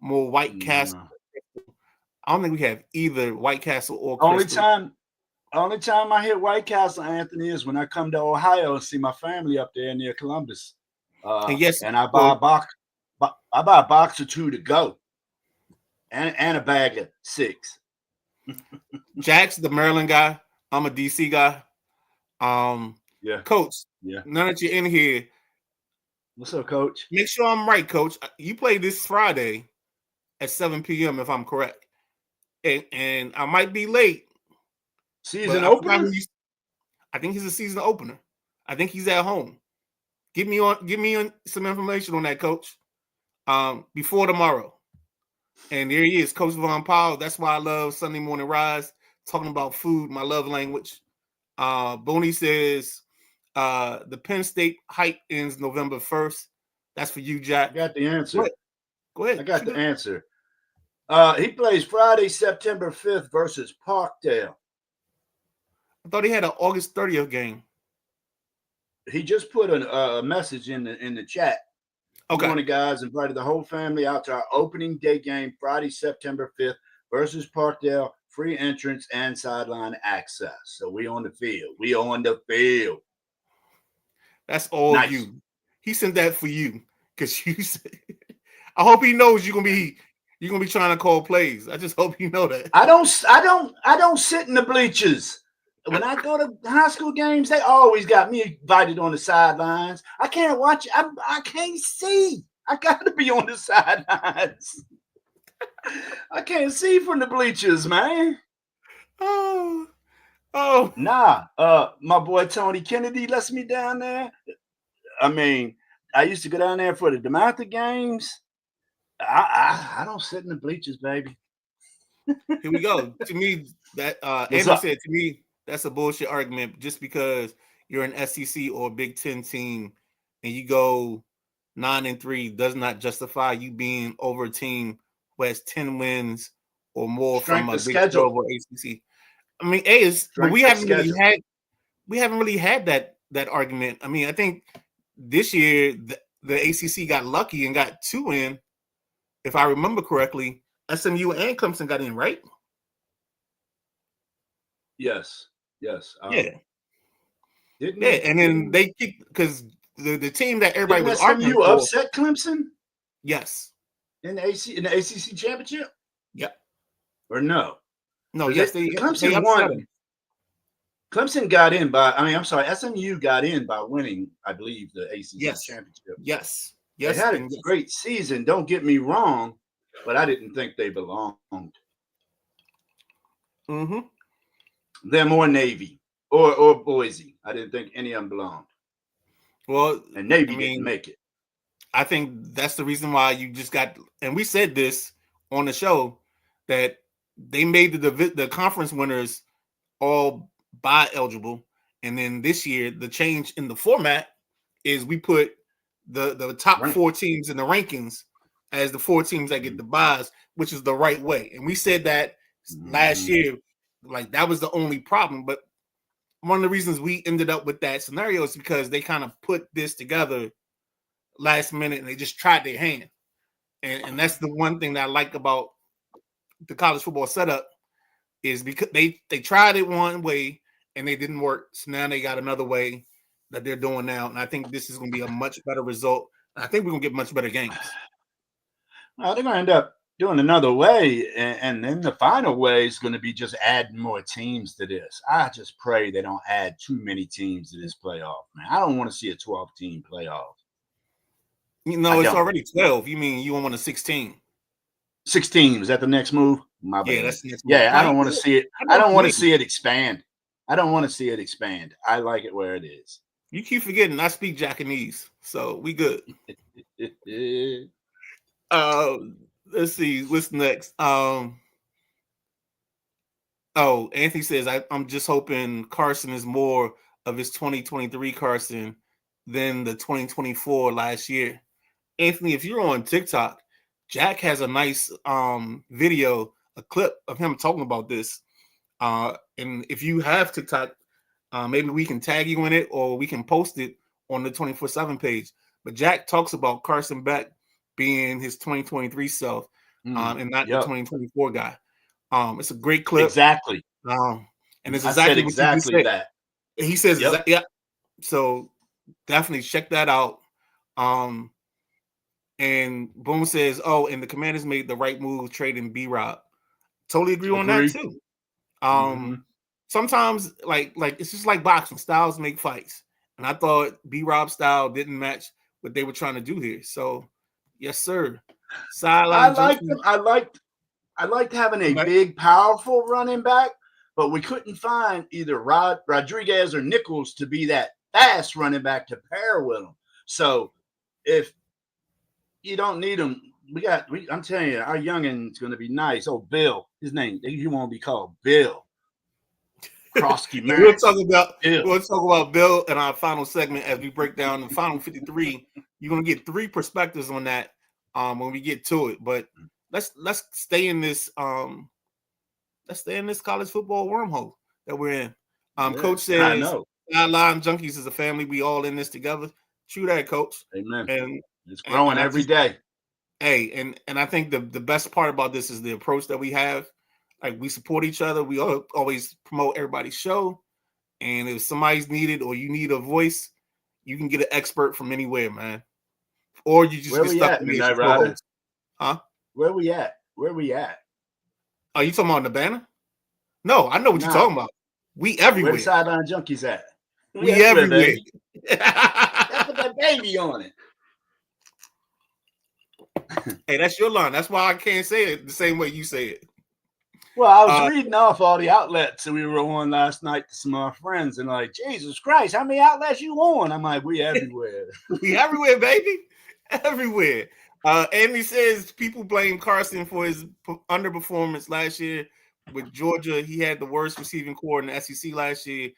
more White Castle?" I don't think we have either White Castle or Crystal. Only time I hit White Castle, Anthony, is when I come to Ohio and see my family up there near Columbus. And I buy a box or 2 to go, and a bag of 6. Jack's the Maryland guy. I'm a DC guy. Coach. Yeah. Now that you're in here, what's up, Coach? Make sure I'm right, Coach. You play this Friday at 7 p.m. if I'm correct, and I might be late. Season opener. I think he's a season opener. I think he's at home. Give me on some information on that, Coach. Before tomorrow. And there he is, Coach Von Powell. That's why I love Sunday Morning Rise, talking about food, my love language. Boney says the Penn State hike ends November 1st. That's for you, Jack. I got the answer. Go ahead. I got the answer. He plays Friday, September 5th versus Parkdale. I thought he had an August 30th game. He just put a message in the chat. Okay. One of the guys invited the whole family out to our opening day game Friday, September 5th versus Parkdale. Free entrance and sideline access. So we on the field. That's all you. He sent that for you because you said. I hope he knows you're gonna be trying to call plays. I just hope you know that. I don't sit in the bleachers. When I go to high school games, they always got me invited on the sidelines. I can't watch. I can't see. I got to be on the sidelines. I can't see from the bleachers, man. Oh. Nah. My boy Tony Kennedy lets me down there. I mean, I used to go down there for the DeMatha games. I don't sit in the bleachers, baby. Here we go. To me, that Andrew said to me, that's a bullshit argument just because you're an SEC or a Big Ten team and you go 9-3 does not justify you being over a team who has 10 wins or more from a Big 12 or ACC. I mean, but we haven't really had that argument. I mean, I think this year the ACC got lucky and got 2 in. If I remember correctly, SMU and Clemson got in, right? Yes. And then they keep because the team that everybody was arguing SMU for, upset Clemson. Yes. In the ACC championship. Yep. Or no? No. Yes, Clemson won. Clemson got in SMU got in by winning, I believe, the ACC championship. Yes. They had a great season. Don't get me wrong, but I didn't think they belonged. Mm-hmm. They're more Navy or Boise. I didn't think any of them belonged. Well, and Navy didn't make it. I think that's the reason why you just got, and we said this on the show, that they made the conference winners all bye eligible, and then this year the change in the format is we put the top 4 teams in the rankings as the 4 teams that get the byes, which is the right way. And we said that last year, like that was the only problem. But one of the reasons we ended up with that scenario is because they kind of put this together last minute and they just tried their hand. And that's the one thing that I like about the college football setup is because they tried it one way and they didn't work. So now they got another way that they're doing now. And I think this is going to be a much better result. I think we're going to get much better games. Well, they're going to end up doing another way. And then the final way is going to be just adding more teams to this. I just pray they don't add too many teams to this playoff, man. I don't want to see a 12-team playoff. You know, it's already 12. You mean you want a 16? 16. Is that the next move? My bad. Yeah, that's the next move. Yeah, I don't want to see it. I don't want to see it expand. I don't want to see it expand. I like it where it is. You keep forgetting I speak Japanese, so we good. Let's see what's next. Anthony says I'm just hoping Carson is more of his 2023 Carson than the 2024 last year. Anthony, if you're on TikTok, Jack has a nice video, a clip of him talking about this. And if you have TikTok, maybe we can tag you in it or we can post it on the 24/7 page. But Jack talks about Carson Beck being his 2023 self and not the 2024 guy. It's a great clip. Exactly. And it's exactly what you said. That. He says, yeah. So definitely check that out. And Boone says, and the Commanders made the right move trading B-Rob. Totally agree on that too. Sometimes like it's just like boxing. Styles make fights. And I thought B-Rob style didn't match what they were trying to do here. So yes, sir. I liked having a big, powerful running back, but we couldn't find either Rodriguez or Nichols to be that fast running back to pair with him. So if you don't need him, I'm telling you, our youngin's going to be nice. Oh, Bill, his name, he won't be called Bill. Krosky Max. We'll talk about Bill in our final segment as we break down the final 53. You're going to get 3 perspectives on that when we get to it. But let's stay in this college football wormhole that we're in. Coach says Sideline Junkies is a family. We all in this together. True that, Coach. Amen. And it's growing every day. Hey, and I think the best part about this is the approach that we have. Like we support each other. We always promote everybody's show. And if somebody's needed or you need a voice, you can get an expert from anywhere, man. Or you just get stuck in the Huh? Where we at? Are you talking about the banner? No, I know what you're talking about. We everywhere. Where the Sideline Junkies at? We everywhere. That's with that baby on it. Hey, that's your line. That's why I can't say it the same way you say it. Well, I was reading off all the outlets that we were on last night to some of our friends, and like, Jesus Christ, how many outlets you on? I'm like, we everywhere. We everywhere, baby. Everywhere. Andy says people blame Carson for his underperformance last year with Georgia. He had the worst receiving core in the SEC last year.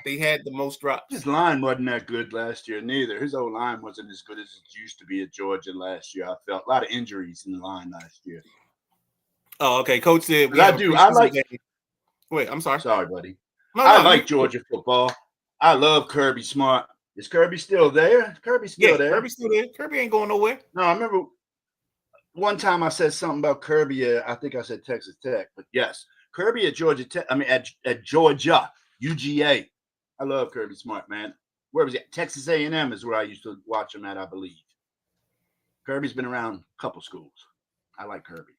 They had the most drops. His line wasn't that good last year, neither. His old line wasn't as good as it used to be at Georgia last year. I felt a lot of injuries in the line last year. Oh, okay. Coach said Wait, I'm sorry. Sorry, buddy. I like Georgia football. I love Kirby Smart. Is Kirby still there? Kirby's still there. Kirby's still there. Kirby ain't going nowhere. No, I remember one time I said something about Kirby. I think I said Texas Tech, but yes, Kirby at Georgia Tech. I mean, at Georgia, UGA. I love Kirby Smart, man. Where was he? Texas A&M is where I used to watch him at, I believe. Kirby's been around a couple schools. I like Kirby.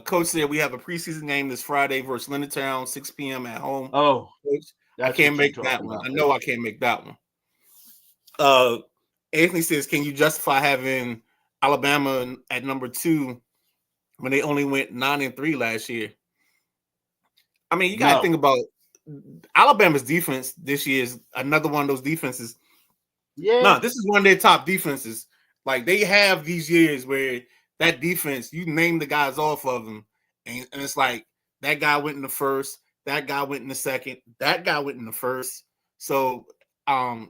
Coach said we have a preseason game this Friday versus Leonardtown, 6 p.m. at home. Oh, I can't make that one. I know I can't make that one. Anthony says, can you justify having Alabama at number 2 when they only went 9-3 last year? I mean, you got to think about Alabama's defense this year is another one of those defenses. Yeah. No, this is one of their top defenses. Like they have these years where that defense, you name the guys off of them, and it's like that guy went in the first, that guy went in the second, that guy went in the first. So when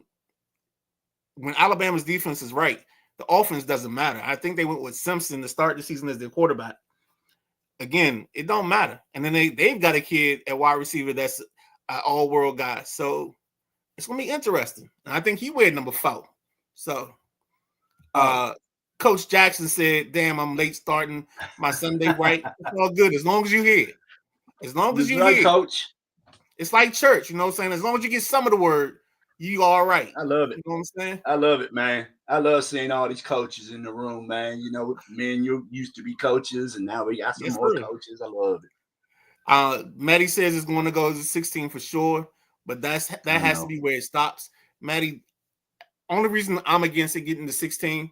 Alabama's defense is right, the offense doesn't matter. I think they went with Simpson to start the season as their quarterback. again, it don't matter. And then they've got a kid at wide receiver that's an all-world guy. So it's gonna be interesting. And I think he weighed number 4. So Coach Jackson said, "Damn, I'm late starting my Sunday right. It's all good as long as you hear it. As long as you hear it, Coach. It's like church, you know what I'm saying? As long as you get some of the word, you all right. I love it. You know what I'm saying? I love it, man. I love seeing all these coaches in the room, man. You know, me and you used to be coaches, and now we got some more coaches. I love it. Maddie says it's going to go to 16 for sure, but that has to be where it stops. Maddie, only reason I'm against it getting to 16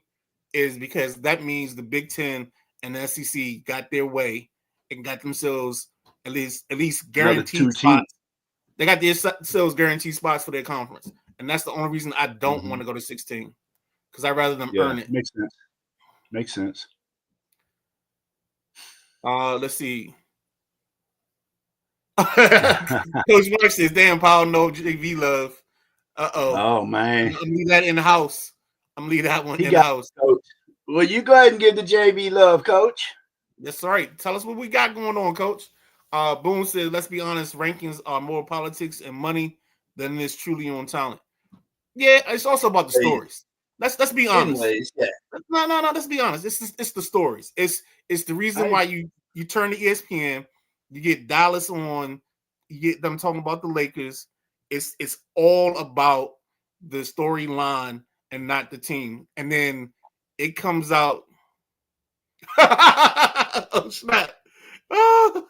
is because that means the Big Ten and the SEC got their way and got themselves at least guaranteed spots. They got themselves guaranteed spots for their conference, and that's the only reason I don't want to go to 16 because I'd rather them earn it. Makes sense. Makes sense. Let's see. Coach Mark says, "Damn, Paul, no JV love." Oh man, I'm gonna leave that in the house. I'm gonna leave that one in the house. Coach. Well, you go ahead and give the JV love, Coach. That's right. Tell us what we got going on, Coach. Boone said, "Let's be honest, rankings are more politics and money than it is truly on talent." Yeah, it's also about the stories. Let's be honest. Anyways, yeah. No. Let's be honest. It's the stories. It's the reason why you turn to ESPN. You get Dallas on. You get them talking about the Lakers. It's all about the storyline and not the team. And then it comes out. Oh snap! Oh.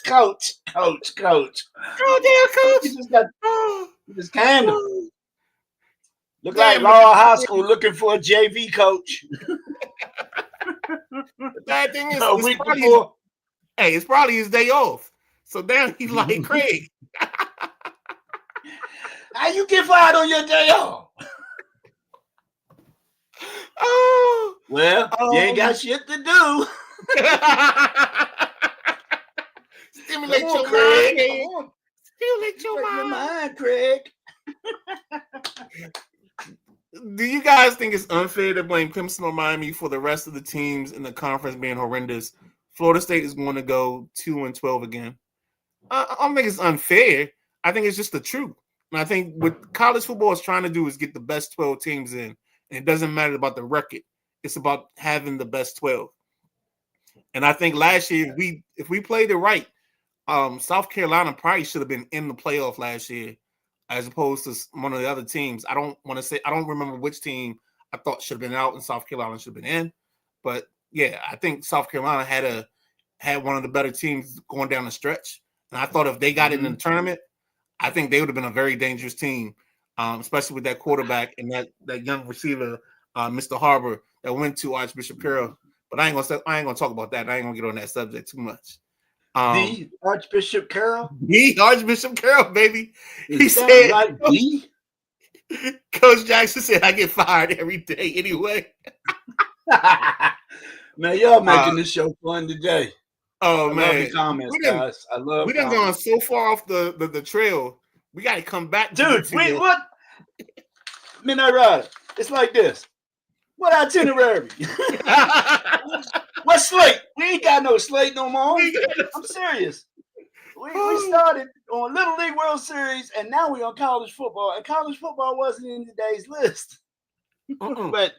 Coach. Oh damn, Coach! You just got this candle. Look like Laurel High School looking for a JV coach. The bad thing is, it's probably his day off. So damn, he's like Craig. How you get fired on your day off? Oh, well, you ain't got shit to do. Stimulate your mind, Craig. Stimulate your mind, Craig. Do you guys think it's unfair to blame Clemson or Miami for the rest of the teams in the conference being horrendous? Florida State is going to go 2-12 again. I don't think it's unfair. I think it's just the truth. And I think what college football is trying to do is get the best 12 teams in. And it doesn't matter about the record. It's about having the best 12. And I think last year, if we played it right, South Carolina probably should have been in the playoff last year as opposed to one of the other teams. I don't remember which team I thought should have been out and South Carolina should have been in. But, yeah, I think South Carolina had one of the better teams going down the stretch. And I thought if they got in the tournament, I think they would have been a very dangerous team, especially with that quarterback and that young receiver, Mr. Harbor, that went to Archbishop Carroll. But I ain't gonna talk about that. I ain't gonna get on that subject too much. The Archbishop Carroll? The Archbishop Carroll, baby. He said, like Coach Jackson said, "I get fired every day anyway." Man, y'all making this show fun today. Oh, man. Love the comments, guys. I love we done gone so far off the trail. We got to come back. Dude, wait, what? Midnight Rider. It's like this. What itinerary? What slate? We ain't got no slate no more. I'm serious. We started on Little League World Series, and now we're on college football. And college football wasn't in today's list. But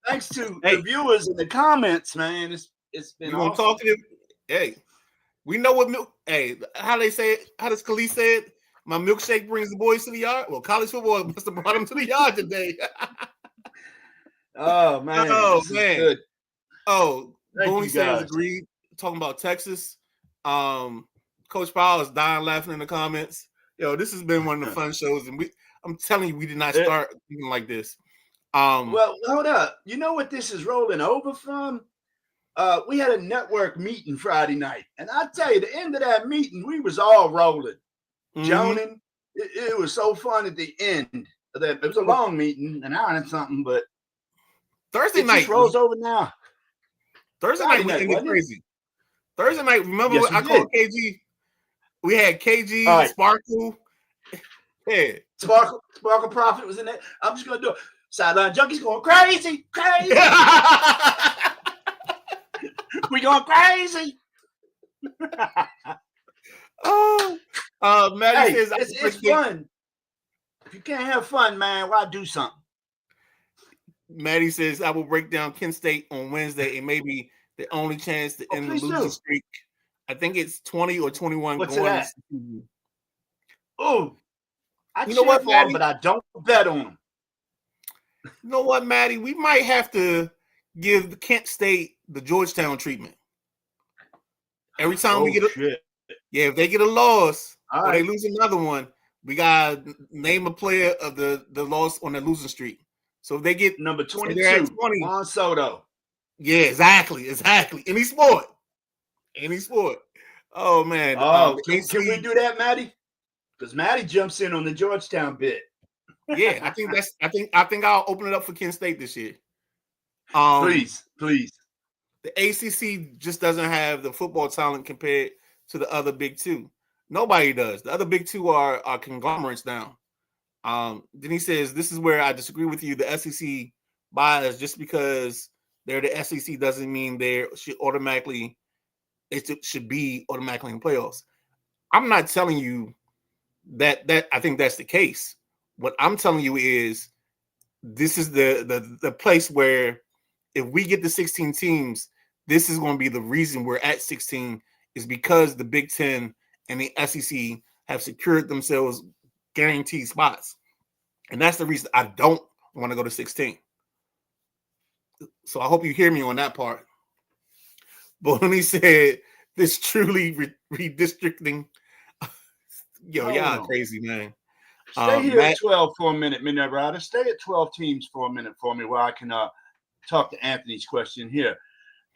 thanks to the viewers in the comments, man, it's been awesome. Gonna talk to them. Hey, we know what milk. Hey, how they say it? How does Khalees say it? My milkshake brings the boys to the yard. Well, college football must have brought them to the yard today. Oh man! Oh man! Good. Oh, Booney says agreed. Talking about Texas. Coach Powell is dying laughing in the comments. Yo, this has been one of the fun shows, and I'm telling you, we did not start even like this. Well, hold up. You know what this is rolling over from? We had a network meeting Friday night, and I tell you, the end of that meeting, we was all rolling. Joning, it was so fun at the end. It was a long meeting, an hour and something, but Thursday night just rolls over now. Thursday night was ended crazy. Thursday night, remember what I called KG? We had KG, right. Sparkle. Yeah. Sparkle Prophet was in there. I'm just gonna do it. Sideline Junkies going crazy. We going crazy. Oh, Maddie says it's fun. If you can't have fun, man, why do something? Maddie says I will break down Kent State on Wednesday and maybe the only chance to end the losing streak. I think it's 20 or 21 What's going. Oh, I you know what, Maddie? But I don't bet on them. You know what, Maddie? We might have to give the Kent State the Georgetown treatment. Every time we get if they get a loss or they lose another one, we gotta name a player of the loss on the losing streak. So if they get number 22, Juan Soto. Yeah, exactly. Any sport. Oh man. Can we do that, Maddie? Because Maddie jumps in on the Georgetown bit. Yeah, I think I'll open it up for Kent State this year. Please. The ACC just doesn't have the football talent compared to the other big two. Nobody does. The other big two are conglomerates now. Then he says, this is where I disagree with you. The SEC bias, just because they're the SEC doesn't mean they should be automatically in playoffs. I'm not telling you that I think that's the case. What I'm telling you is this is the place where if we get the 16 teams, this is going to be the reason we're at 16 is because the Big Ten and the SEC have secured themselves guaranteed spots. And that's the reason I don't want to go to 16. So I hope you hear me on that part. But when he said this truly redistricting, y'all crazy, man. Stay here at 12 for a minute, Midnight Rider. Stay at 12 teams for a minute for me where I can talk to Anthony's question here.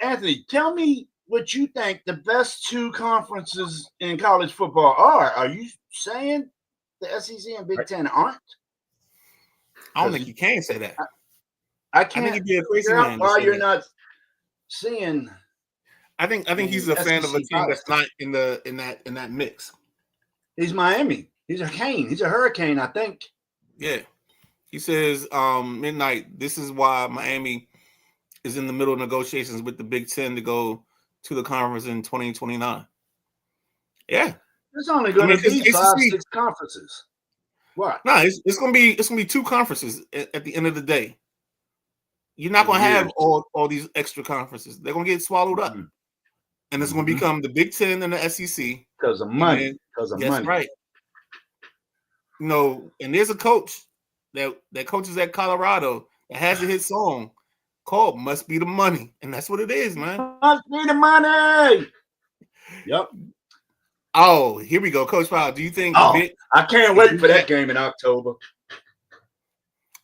Anthony, tell me what you think the best two conferences in college football are. Are you saying the SEC and Big Ten aren't? I don't think you can say that. I can't. I think you'd be a crazy man. Why you're not seeing? I think he's a fan of a team that's not in that mix. He's Miami. He's a cane. He's a hurricane, I think. Yeah. He says, Midnight, this is why Miami is in the middle of negotiations with the Big Ten to go to the conference in 2029. Yeah. There's only going to be 5-6 conferences. What? No, it's gonna be two conferences at the end of the day. You're not gonna have all these extra conferences. They're gonna get swallowed up. And it's gonna become the Big Ten and the SEC. Because of money. Because of money. That's right. And there's a coach that coaches at Colorado that has a hit song called Must Be the Money. And that's what it is, man. Must be the money. Yep. Oh, here we go. Coach Powell, do you think I can't wait for that game in October.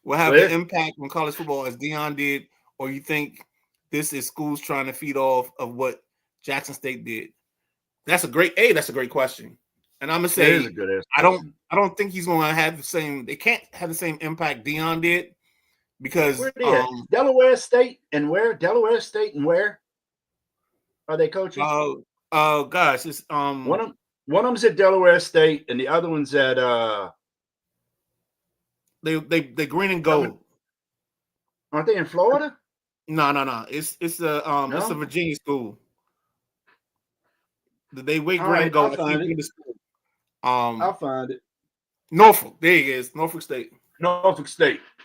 Will have the impact on college football as Deion did, or you think this is schools trying to feed off of what Jackson State did? That's a great question. And I'm gonna say I don't think he's gonna have the same. They can't have the same impact Deion did because Delaware State and where are they coaching? Oh gosh, it's one of them's at Delaware State and the other one's at they green and gold. Aren't they in Florida? No. It's a Virginia school. They wait green and gold. I'll find it. Norfolk. There he is. Norfolk State.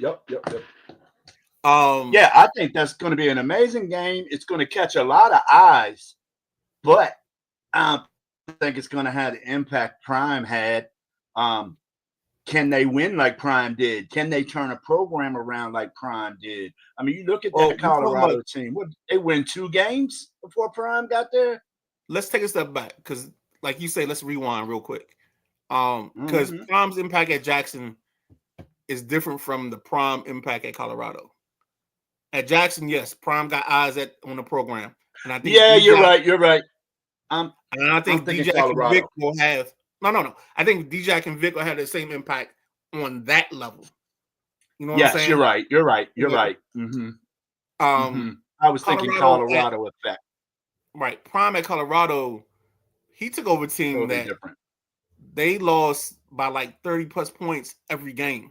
Yep. I think that's going to be an amazing game. It's going to catch a lot of eyes, but I don't think it's going to have the impact Prime had. Can they win like Prime did? Can they turn a program around like Prime did? I mean, you look at that Colorado team. They win 2 games before Prime got there? Let's take a step back because, like you say, let's rewind real quick. Because Prime's impact at Jackson is different from the Prime impact at Colorado. At Jackson, yes, Prime got eyes on the program, and I think you're right. And I think DJ and Vic will have no. I think DJ and Vic will have the same impact on that level. You know what I'm saying? Yes, you're right. Mm-hmm. I was thinking Colorado effect. Right, Prime at Colorado, he took over a team that they lost by like 30 plus points every game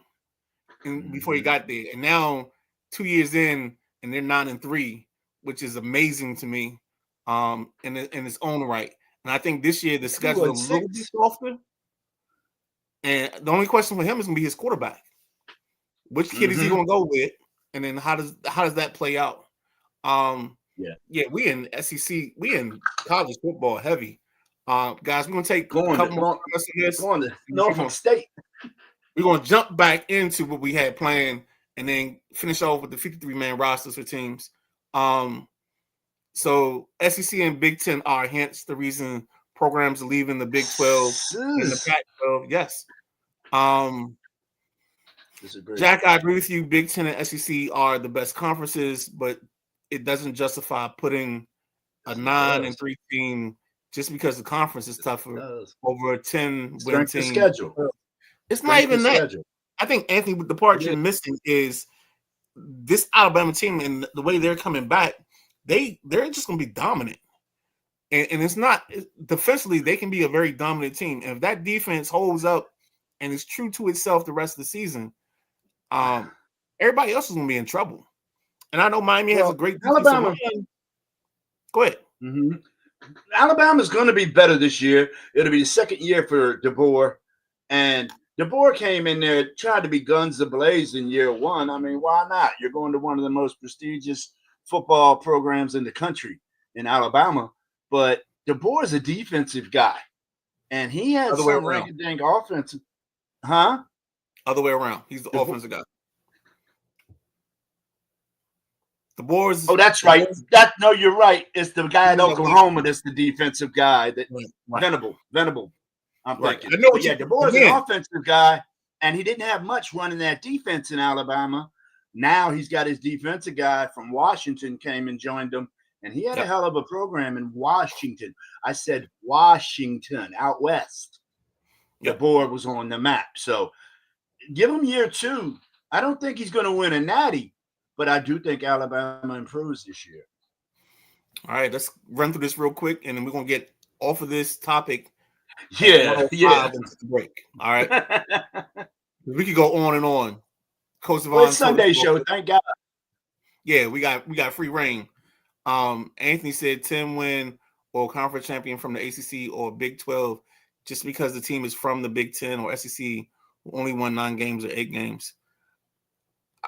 before he got there. And now 2 years in and they're 9-3 which is amazing to me, in its own right. And I think this year the schedule is a little bit softer. And the only question for him is going to be his quarterback. Which kid is he going to go with? And then how does that play out? We in SEC, we in college football heavy. Guys, we're going to take a couple more minutes of this. Going to Norfolk State. We're going to jump back into what we had planned and then finish off with the 53-man rosters for teams. So SEC and Big Ten are hence the reason programs are leaving the Big 12 and the Pac-12. Yes. Jack, I agree with you. Big Ten and SEC are the best conferences, but it doesn't justify putting a 9-3 team just because the conference is tougher over a 10-win team. Schedule. It's not even that. I think, Anthony, with the part you're missing is this Alabama team and the way they're coming back, they're just going to be dominant. And it's not – defensively, they can be a very dominant team. And if that defense holds up and is true to itself the rest of the season, everybody else is going to be in trouble. And I know Miami has a great defense. Alabama. Go ahead. Mm-hmm. Alabama's going to be better this year. It'll be the second year for DeBoer. And DeBoer came in there, tried to be guns ablaze in year one. I mean, why not? You're going to one of the most prestigious football programs in the country in Alabama. But DeBoer is a defensive guy. And he has some rank-a-dang offensive. Huh? Other way around. He's the offensive guy. DeBoer's. Oh, that's right. No, you're right. It's the guy at Oklahoma that's the defensive guy. Venable. I'm thinking. DeBoer's an offensive guy, and he didn't have much running that defense in Alabama. Now he's got his defensive guy from Washington came and joined him, and he had a hell of a program in Washington. I said Washington, out west. DeBoer was on the map. So give him year two. I don't think he's going to win a natty, but I do think Alabama improves this year. All right, let's run through this real quick, and then we're going to get off of this topic. Break. All right. We could go on and on. Coach Devon, it's Sunday show, thank God. Yeah, we got free reign. Anthony said 10-win or conference champion from the ACC or Big 12 just because the team is from the Big 10 or SEC who only won 9 games or 8 games.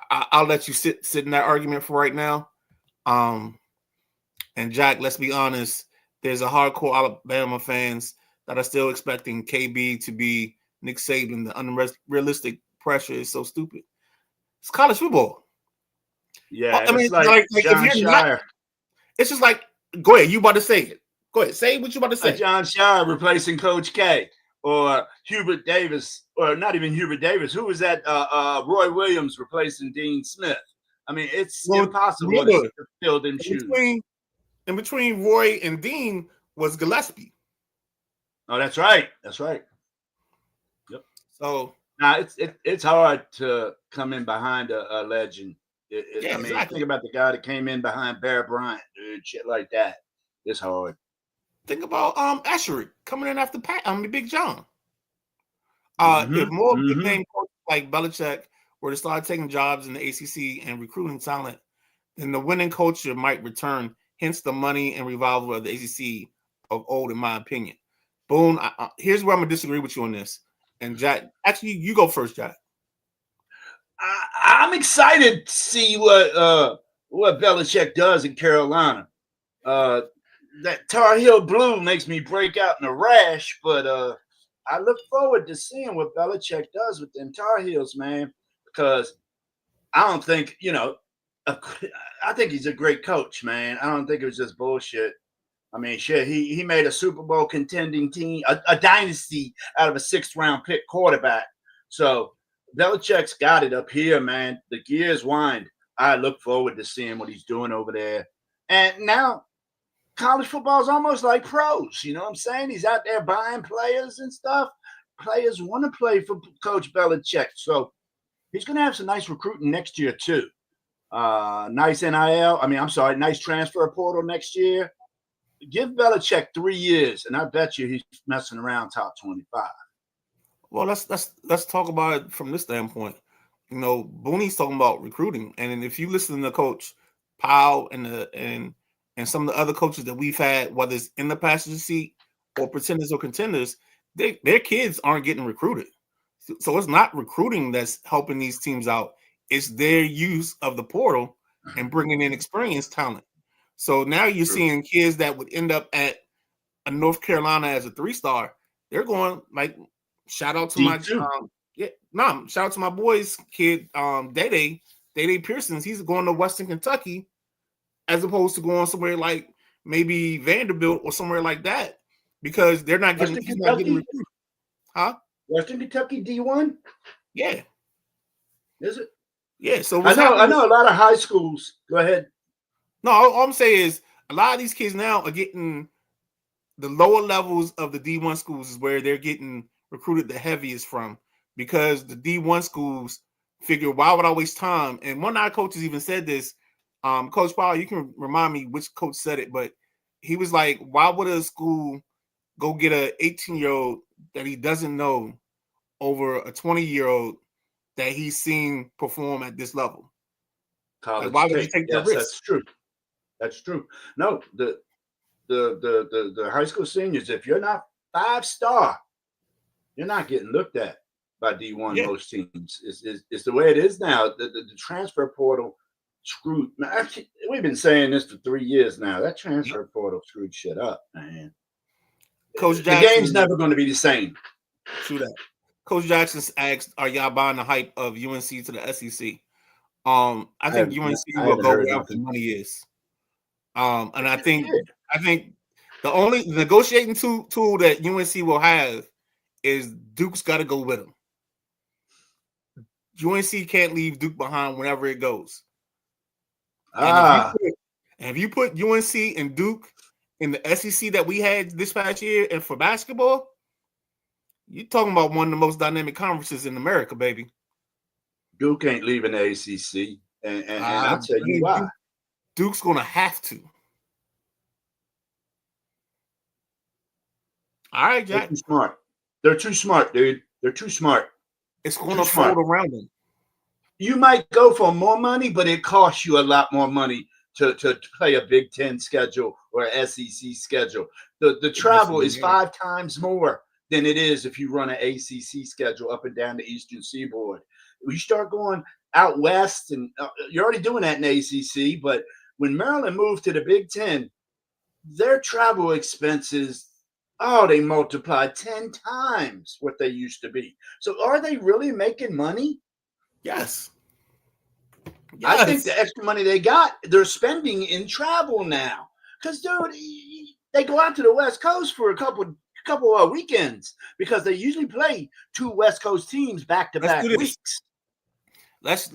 I'll let you sit in that argument for right now. And Jack, let's be honest, there's a hardcore Alabama fans that are still expecting KB to be Nick Saban. The unrealistic pressure is so stupid. It's college football. Yeah, I mean, like John if you're Shire. Not, it's just like, go ahead, you about to say it. Go ahead, say what you about to say. John Shire replacing Coach K, or Hubert Davis, or not even Hubert Davis. Who was that? Roy Williams replacing Dean Smith. I mean, it's impossible to fill them shoes. In between Roy and Dean was Gillespie. Oh, that's right. That's right. Yep. So now it's hard to come in behind a legend. Exactly. Think about the guy that came in behind Bear Bryant, dude. Shit like that. It's hard. Think about Ashery coming in after Big John. If more big name coaches like Belichick were to start taking jobs in the ACC and recruiting talent, then the winning culture might return. Hence the money and revival of the ACC of old, in my opinion. Boone, here's where I'm gonna disagree with you on this. And Jack, actually, you go first, Jack. I'm excited to see what Belichick does in Carolina. That Tar Heel blue makes me break out in a rash, but I look forward to seeing what Belichick does with them Tar Heels, man, because I don't think, I think he's a great coach, man. I don't think it was just bullshit. I mean, shit, he made a Super Bowl contending team, a dynasty out of a 6th-round pick quarterback. So Belichick's got it up here, man. The gears wind. I look forward to seeing what he's doing over there. And now college football is almost like pros. You know what I'm saying? He's out there buying players and stuff. Players want to play for Coach Belichick. So he's going to have some nice recruiting next year, too. Nice nice transfer portal next year. Give Belichick 3 years, and I bet you he's messing around top 25. Well, let's talk about it from this standpoint. Booney's talking about recruiting, and if you listen to Coach Powell and some of the other coaches that we've had, whether it's in the passenger seat or pretenders or contenders, their kids aren't getting recruited. So it's not recruiting that's helping these teams out. It's their use of the portal and bringing in experienced talent. So now you're seeing kids that would end up at a North Carolina as a 3-star. They're going like shout out to shout out to my boy's kid, Day Pearsons. He's going to Western Kentucky as opposed to going somewhere like maybe Vanderbilt or somewhere like that because they're not getting recruited. Huh? Western Kentucky D1? Yeah. Is it? Yeah. So I know a lot of high schools. Go ahead. No, all I'm saying is a lot of these kids now are getting the lower levels of the D1 schools is where they're getting recruited the heaviest from because the D1 schools figure, why would I waste time? And one of our coaches even said this. Coach Powell, you can remind me which coach said it, but he was like, why would a school go get an 18-year-old that he doesn't know over a 20-year-old that he's seen perform at this level? College why would you take that risk? That's true. That's true. No, the high school seniors, if you're not 5-star, you're not getting looked at by D1 most teams. It's the way it is now. The transfer portal screwed. We've been saying this for 3 years now. That transfer portal screwed shit up, man. Coach Jackson, the game's never going to be the same. True that. Coach Jackson asked, "Are y'all buying the hype of UNC to the SEC?" I think UNC will go wherever the money is. And I think the only negotiating tool that UNC will have is Duke's got to go with them. UNC can't leave Duke behind whenever it goes. And if you put UNC and Duke in the SEC that we had this past year and for basketball, you're talking about one of the most dynamic conferences in America, baby. Duke ain't leaving the ACC, and I'll tell you why. Duke's going to have to. All right, Jack. They're too smart. They're too smart, dude. They're too smart. It's going to fold around them. You might go for more money, but it costs you a lot more money to play a Big Ten schedule or an SEC schedule. The travel is 5 times more than it is if you run an ACC schedule up and down the Eastern Seaboard. You start going out west, and you're already doing that in ACC, but when Maryland moved to the Big Ten, their travel expenses, they multiplied 10 times what they used to be. So are they really making money? Yes. I think the extra money they got, they're spending in travel now. Because, dude, they go out to the West Coast for a couple of weekends because they usually play 2 West Coast teams back-to-back weeks. Let's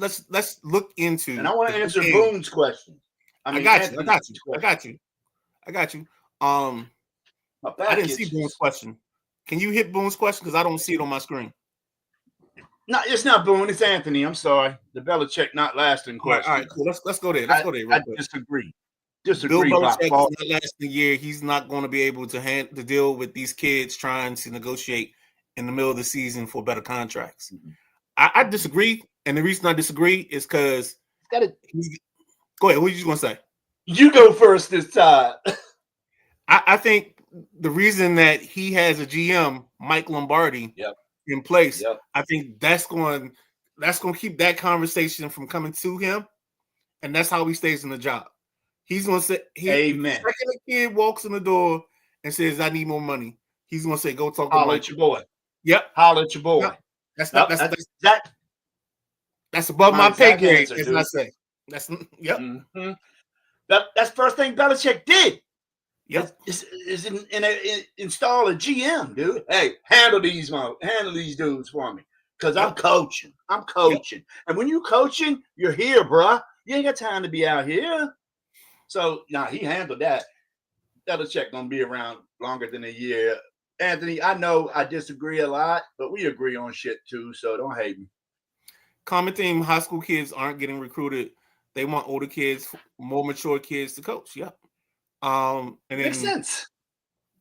look into. And I want to answer Boone's question. I got you. I didn't see Boone's question. Can you hit Boone's question? Because I don't see it on my screen. No, it's not Boone. It's Anthony. I'm sorry. The Belichick not lasting question. All right, cool. Let's go there. I disagree. Bill Belichick is not lasting a year. He's not going to be able to deal with these kids trying to negotiate in the middle of the season for better contracts. Mm-hmm. I disagree, and the reason I disagree is because go ahead. What are you going to say? You go first this time. I think the reason that he has a GM, Mike Lombardi, in place, I think that's going to keep that conversation from coming to him, and that's how he stays in the job. He's going to say, "Amen." The second a kid walks in the door and says, "I need more money," he's going to say, "Go talk to holler at your boy." Yep, holler at your boy. Yep. That's above my pay grade. As I say, that's Mm-hmm. That's first thing Belichick did. Yep, is install a GM, dude. Hey, handle these dudes for me, because I'm coaching. Yep. And when you coaching, you're here, bruh. You ain't got time to be out here. So he handled that. Belichick gonna be around longer than a year. Anthony, I know I disagree a lot, but we agree on shit too. So don't hate me. Common theme: high school kids aren't getting recruited. They want older kids, more mature kids to coach. Yep. And makes sense.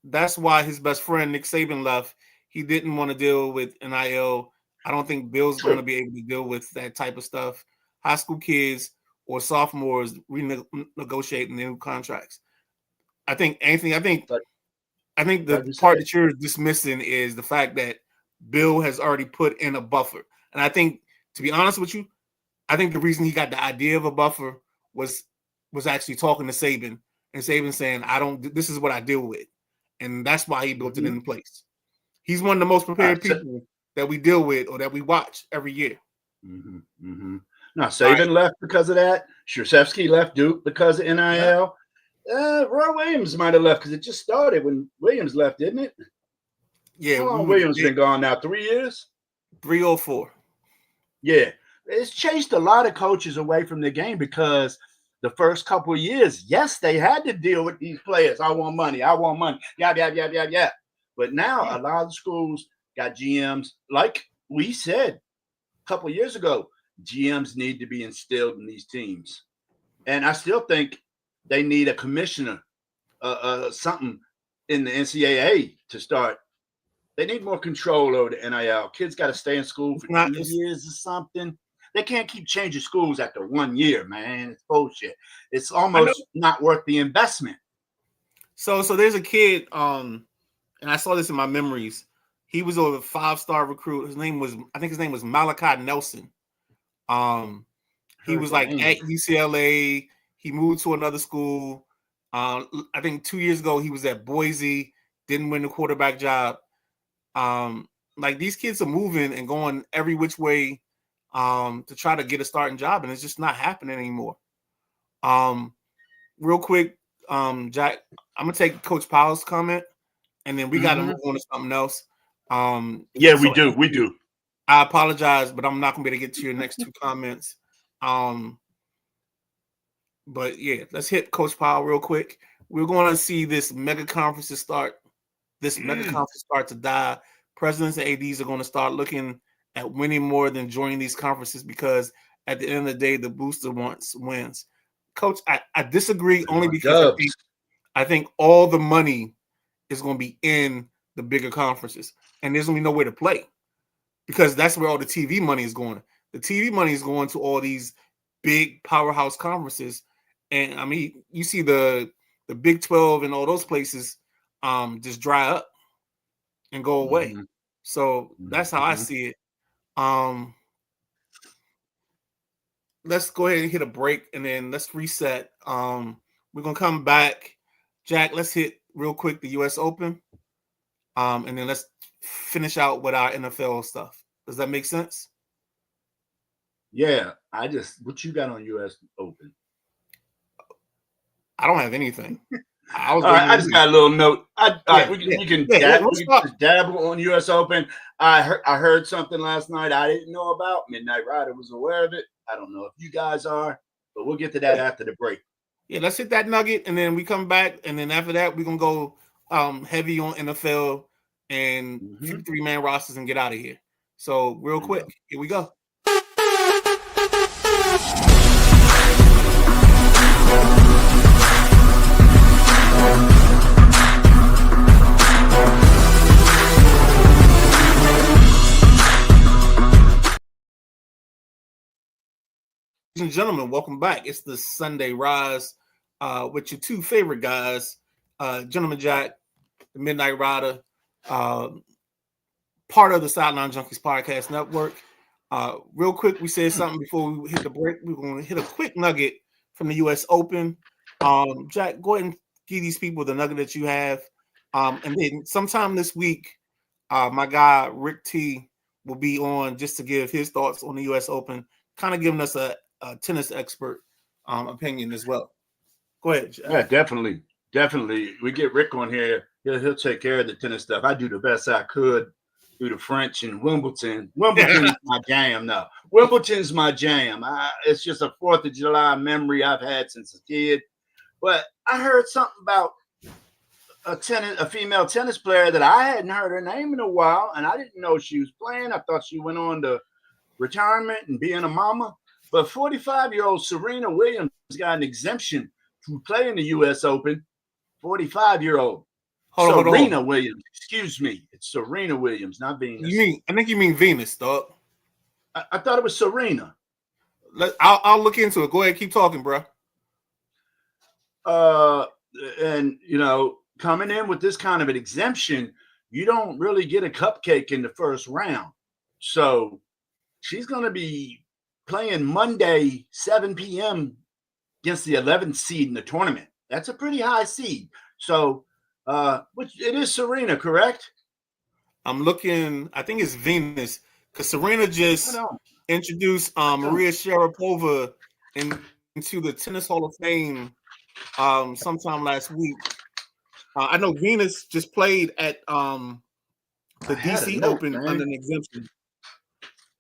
That's why his best friend Nick Saban left. He didn't want to deal with NIL. I don't think Bill's going to be able to deal with that type of stuff. High school kids or sophomores renegotiating their new contracts. I think, Anthony, I think the part that you're dismissing is the fact that Bill has already put in a buffer. And I think, to be honest with you, I think the reason he got the idea of a buffer was actually talking to Saban, and Saban saying, this is what I deal with. And that's why he built it into place. He's one of the most prepared people that we deal with or that we watch every year. Now, Saban left because of that. Krzyzewski left Duke because of NIL. Roy Williams might have left because it just started when Williams left, didn't it? Yeah. How long Williams been gone now? 3 years? 3 or 4. Yeah. It's chased a lot of coaches away from the game because the first couple of years, yes, they had to deal with these players. I want money. Yeah. But now a lot of the schools got GMs. Like we said a couple of years ago, GMs need to be instilled in these teams. And I still think they need a commissioner, something in the NCAA to start. They need more control over the NIL. Kids got to stay in school for 2 years or something. They can't keep changing schools after 1 year, man. It's bullshit. It's almost not worth the investment. So there's a kid, and I saw this in my memories. He was a 5-star recruit. I think his name was Malachi Nelson. He was like at UCLA. He moved to another school. I think 2 years ago he was at Boise. Didn't win the quarterback job. Like these kids are moving and going every which way to try to get a starting job, and it's just not happening anymore. Real quick, Jack, I'm gonna take Coach Powell's comment, and then we got to move on to something else. We do. I apologize, but I'm not gonna be able to get to your next 2 comments. But yeah, let's hit Coach Powell real quick. We're going to see this mega conference start to die. Presidents and ADs are going to start looking at winning more than joining these conferences because at the end of the day, the booster wins. Coach, I disagree only because I think all the money is going to be in the bigger conferences, and there's going to be nowhere to play because that's where all the TV money is going. The TV money is going to all these big powerhouse conferences, and I mean, you see the Big 12 and all those places just dry up and go away. So that's how I see it. Let's go ahead and hit a break, and then let's reset. We're gonna come back. Jack, let's hit real quick the U.S. Open, and then let's finish out with our NFL stuff. Does that make sense? Yeah, what you got on U.S. Open? I don't have anything. I just got a little note. We can dabble on U.S. Open. I heard something last night I didn't know about. Midnight Rider was aware of it. I don't know if you guys are, but we'll get to that after the break. Yeah, let's hit that nugget, and then we come back, and then after that, we're going to go heavy on NFL and 3-man rosters and get out of here. So real quick, here we go. Ladies and gentlemen, welcome back. It's the Sunday Rise with your 2 favorite guys, Gentleman Jack, the Midnight Rider, part of the Sideline Junkies Podcast Network. Real quick, we said something before we hit the break. We're going to hit a quick nugget from the U.S. Open. Jack, go ahead and give these people the nugget that you have. And then sometime this week, my guy, Rick T, will be on just to give his thoughts on the U.S. Open, kind of giving us a tennis expert opinion as well. Go ahead, Jack. Yeah, definitely. We get Rick on here. He'll take care of the tennis stuff. I do the best I could through the French and Wimbledon. Wimbledon is my jam now. Wimbledon's my jam. It's just a 4th of July memory I've had since a kid. But I heard something about a female tennis player that I hadn't heard her name in a while, and I didn't know she was playing. I thought she went on to retirement and being a mama. But 45-year-old Serena Williams got an exemption to play in the U.S. Open. 45-year-old Serena Williams. Excuse me. It's Serena Williams, not Venus. I think you mean Venus, dog. I thought it was Serena. I'll look into it. Go ahead, keep talking, bro. And coming in with this kind of an exemption, you don't really get a cupcake in the first round. So she's going to be playing Monday, 7 p.m. against the 11th seed in the tournament. That's a pretty high seed. So, which it is Serena, correct? I'm looking. I think it's Venus because Serena just introduced Maria Sharapova into the Tennis Hall of Fame sometime last week. I know Venus just played at the DC Open under an exemption.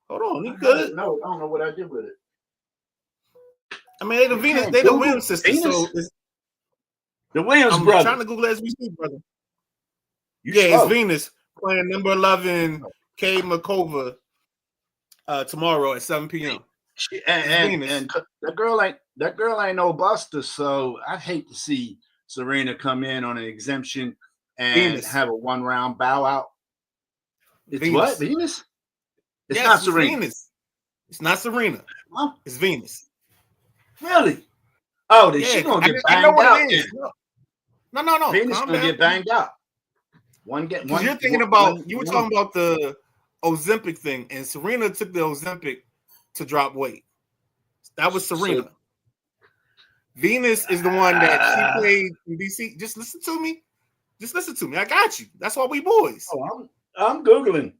Hold on, you good? No, I don't know what I did with it. I mean, they the Williams sisters. So the Williams I'm brothers. trying to Google as we speak, brother. It's Venus playing number 11 Kay Makova tomorrow at 7 p.m. And that girl ain't no buster, so I'd hate to see Serena come in on an exemption and have a 1-round bow out. It's Venus. What? Venus? It's not Serena. Venus. It's not Serena. Huh? It's Venus. Really? Oh, then she's gonna get banged out. No. Venus gonna get banged out. You're thinking about you were talking about the Ozempic thing, and Serena took the Ozempic to drop weight. That was Serena. Venus is the one that she played in DC. Just listen to me. I got you. That's why we boys. Oh, I'm Googling.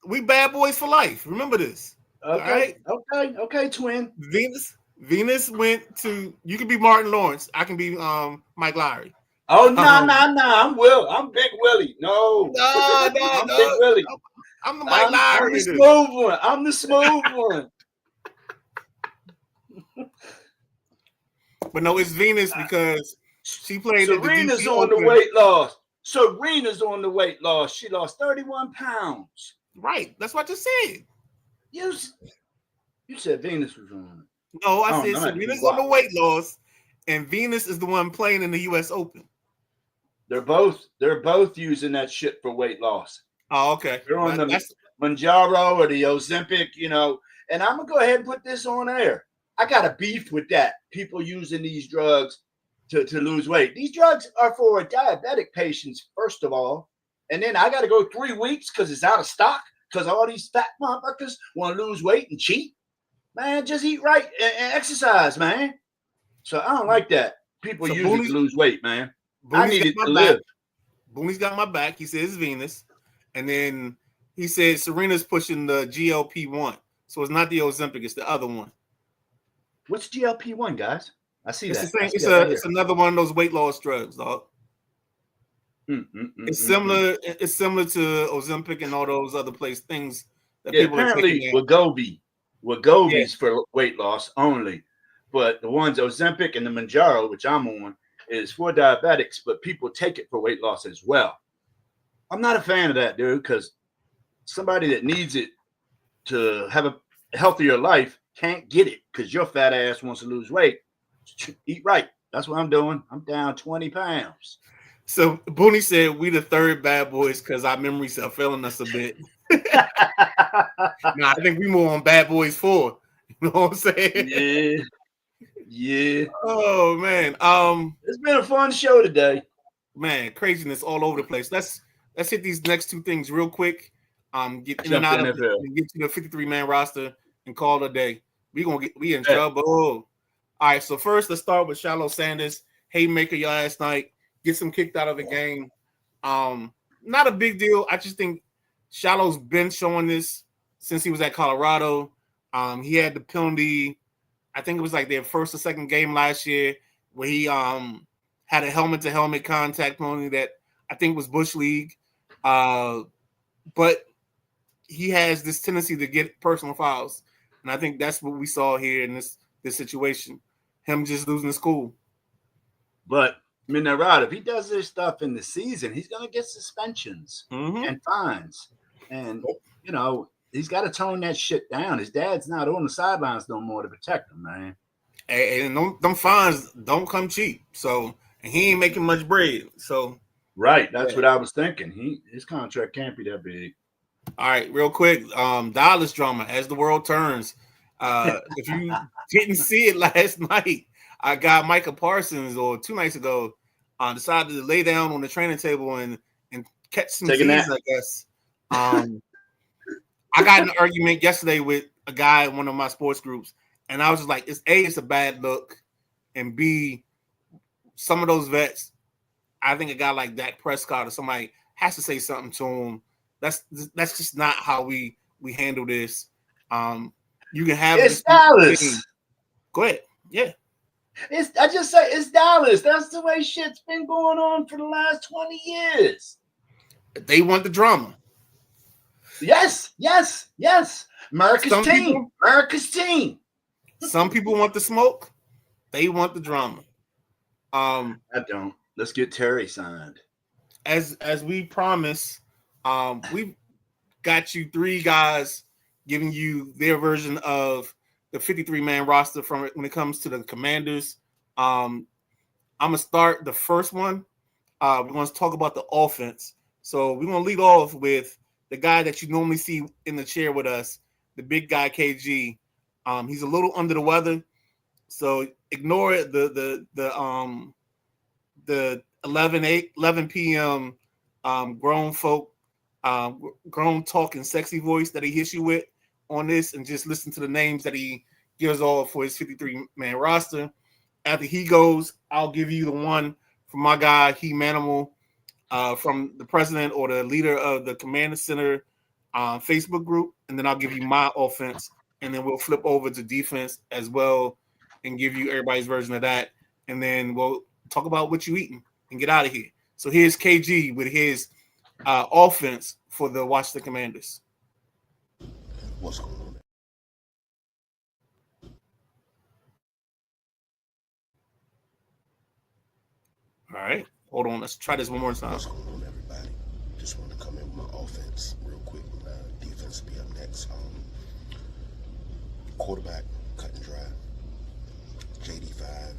We bad boys for life. Remember this. Okay. Right? Okay, twin. Venus went to. You can be Martin Lawrence. I can be Mike Lowry. Oh no! I'm Will. I'm Big Willie. No. I'm Big Willie. I'm the Mike Lowry. I'm the smooth one. I'm the smooth one. But no, it's Venus because she played. Serena's on the weight loss. Serena's on the weight loss. She lost 31 pounds. Right. That's what I just said. You said Venus was on it. No, I said Serena's on the weight loss, and Venus is the one playing in the U.S. Open. They're both using that shit for weight loss. Oh, okay. They're on the Mounjaro or the Ozempic, And I'm gonna go ahead and put this on air. I got a beef with that. People using these drugs to lose weight. These drugs are for diabetic patients, first of all. And then I got to go 3 weeks because it's out of stock because all these fat motherfuckers want to lose weight and cheat. Man, just eat right and exercise, man. So I don't like that. People use it to lose weight, man. I need it to live. Booney's got my back. He says Venus. And then he said Serena's pushing the GLP-1. So it's not the Ozempic, it's the other one. What's GLP-1, guys? I see that. It's another one of those weight loss drugs, dog. It's similar to Ozempic and all those other things that people apparently Wegovy's for weight loss only. But the ones Ozempic and the Mounjaro, which I'm on, is for diabetics, but people take it for weight loss as well. I'm not a fan of that, dude, because somebody that needs it to have a healthier life can't get it because your fat ass wants to lose weight. Eat right. That's what I'm doing. I'm down 20 pounds. So Booney said we the third bad boys because our memories are failing us a bit. I think we more on Bad Boys 4. You know what I'm saying? Yeah. Oh man. It's been a fun show today. Man, craziness all over the place. Let's hit these next two things real quick. Get in and out of it and get to the 53-man roster and call it a day. We in trouble. All right, so first let's start with Shiloh Sanders. Haymaker last night. Gets him kicked out of the game. Not a big deal. I just think Shiloh's been showing this since he was at Colorado. He had the penalty. I think it was like their first or second game last year where he had a helmet-to-helmet contact penalty that I think was Bush League. But he has this tendency to get personal fouls. And I think that's what we saw here in this situation. Him just losing his cool. But Minarad, if he does this stuff in the season, he's going to get suspensions and fines. And, he's got to tone that shit down. His dad's not on the sidelines no more to protect him, man. And them fines don't come cheap. So, and he ain't making much bread. So, right. That's what I was thinking. His contract can't be that big. All right, real quick. Dallas drama as the world turns. If didn't see it last night. I got Micah Parsons, or 2 nights ago, decided to lay down on the training table and catch some Z's, I guess. I got in an argument yesterday with a guy in one of my sports groups, and I was just like, it's a bad look, and B, some of those vets, I think a guy like Dak Prescott or somebody has to say something to him. That's just not how we handle this. You can have it's Dallas. Go ahead. Yeah. I just say it's Dallas. That's the way shit's been going on for the last 20 years. They want the drama. Yes. America's team. Some people want the smoke. They want the drama. I don't. Let's get Terry signed. As we promised, we've got you 3 guys giving you their version of the 53-man roster from it when it comes to the Commanders. I'm gonna start the first one. We're going to talk about the offense. So we're going to lead off with the guy that you normally see in the chair with us, the big guy KG. He's a little under the weather, so ignore the 11 p.m. Grown folk, grown talking sexy voice that he hits you with on this, and just listen to the names that he gives off for his 53-man roster. After he goes, I'll give you the one from my guy, He Manimal, from the president or the leader of the Commander Center Facebook group, and then I'll give you my offense, and then we'll flip over to defense as well and give you everybody's version of that, and then we'll talk about what you eating and get out of here. So here's KG with his offense for the Washington Commanders. What's going on? All right, hold on. Let's try this one more time. What's going on, everybody? Just want to come in with my offense real quick. Defense will be up next. Quarterback, cut and dry. JD5,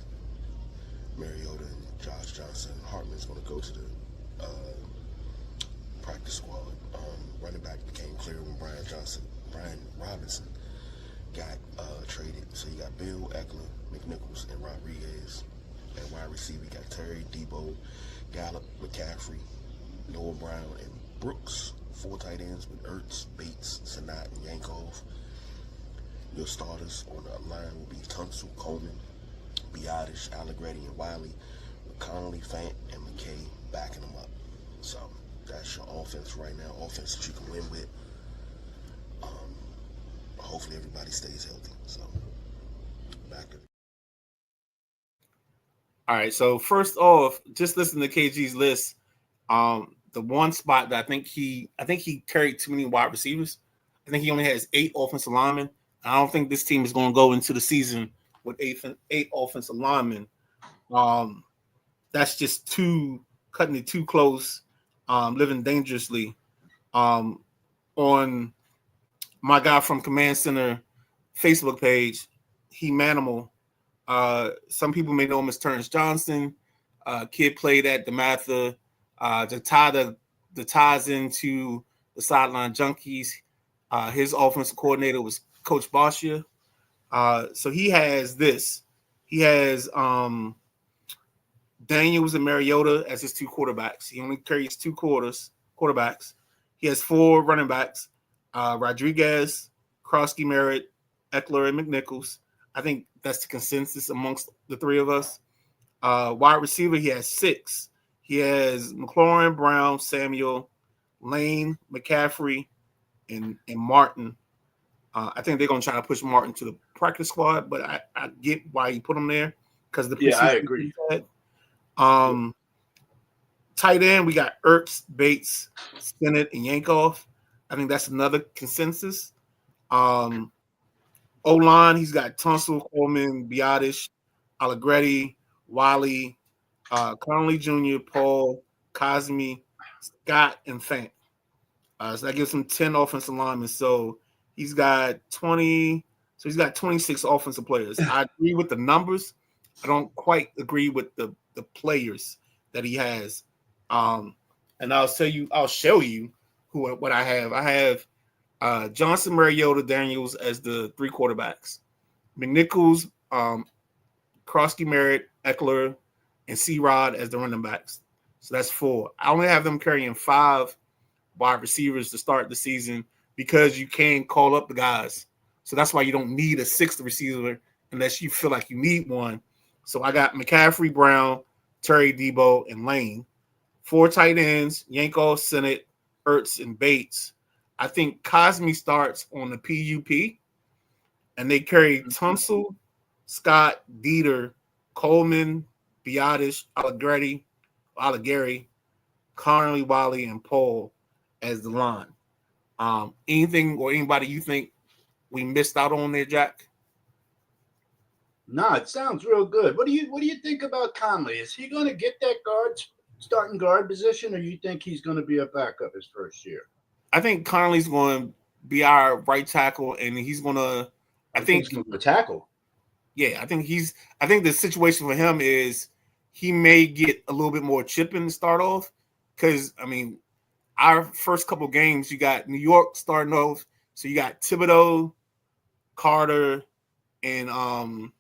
Mariota, and Josh Johnson. Hartman's going to go to the practice squad. Running back became clear when Brian Robinson got traded. So you got Bill, Eckler, McNichols, and Rodriguez. At wide receiver, we got Terry, Debo, Gallup, McCaffrey, Noah Brown, and Brooks. 4 tight ends with Ertz, Bates, Sanat, and Yankov. Your starters on the line will be Tunsil, Coleman, Biotish, Allegretti, and Wiley, with Connolly, Fant, and McKay backing them up. So that's your offense right now. Offense that you can win with. Hopefully everybody stays healthy. So back to. All right, so first off, just listen to KG's list. The one spot that I think he carried too many wide receivers. I think he only has 8 offensive linemen. I don't think this team is going to go into the season with 8 offensive linemen. That's just cutting it too close, living dangerously. On my guy from Command Center Facebook page, He Manimal. Some people may know him as Terrence Johnson. Kid played at DeMatha. To tie the ties into the Sideline Junkies, his offensive coordinator was Coach Bashia. So he has this. He has Daniels and Mariota as his 2 quarterbacks. He only carries 2 quarterbacks. He has 4 running backs. Rodriguez, Krosky, Merritt, Eckler, and McNichols. I think that's the consensus amongst the 3 of us. Wide receiver, he has 6. He has McLaurin, Brown, Samuel, Lane, McCaffrey, and Martin. I think they're going to try to push Martin to the practice squad, but I get why you put him there because I agree. Tight end, we got Ertz, Bates, Sinnott, and Yankov. I think that's another consensus. O-line, he's got Tunsil, Coleman, Biotish, Allegretti, Wiley, Connolly Jr., Paul, Cosme, Scott, and Fant. So that gives him 10 offensive linemen. So he's got 20. So he's got 26 offensive players. I agree with the numbers. I don't quite agree with the players that he has. And I'll show you what I have. I have Johnson, Mariota, Daniels as the 3 quarterbacks. McNichols, Krosky Merritt, Eckler, and C-Rod as the running backs. So that's 4. I only have them carrying 5 wide receivers to start the season because you can call up the guys. So that's why you don't need a 6th receiver unless you feel like you need one. So I got McCaffrey, Brown, Terry, Debo, and Lane. 4 tight ends, Yanko, Sennett, Ertz, and Bates. I think Cosme starts on the PUP, and they carry Tunsil, Scott, Dieter, Coleman, Biotish, Allegri, Conley, Wiley, and Paul as the line. Anything or anybody you think we missed out on there, Jack? No, it sounds real good. What do you think about Conley? Is he going to get that starting guard position, or you think he's going to be a backup his first year? I think Conley's going to be our right tackle, and he's going to. I think he's going to tackle. Yeah, I think the situation for him is he may get a little bit more chipping to start off because I mean, our first couple games you got New York starting off, so you got Thibodeau, Carter, and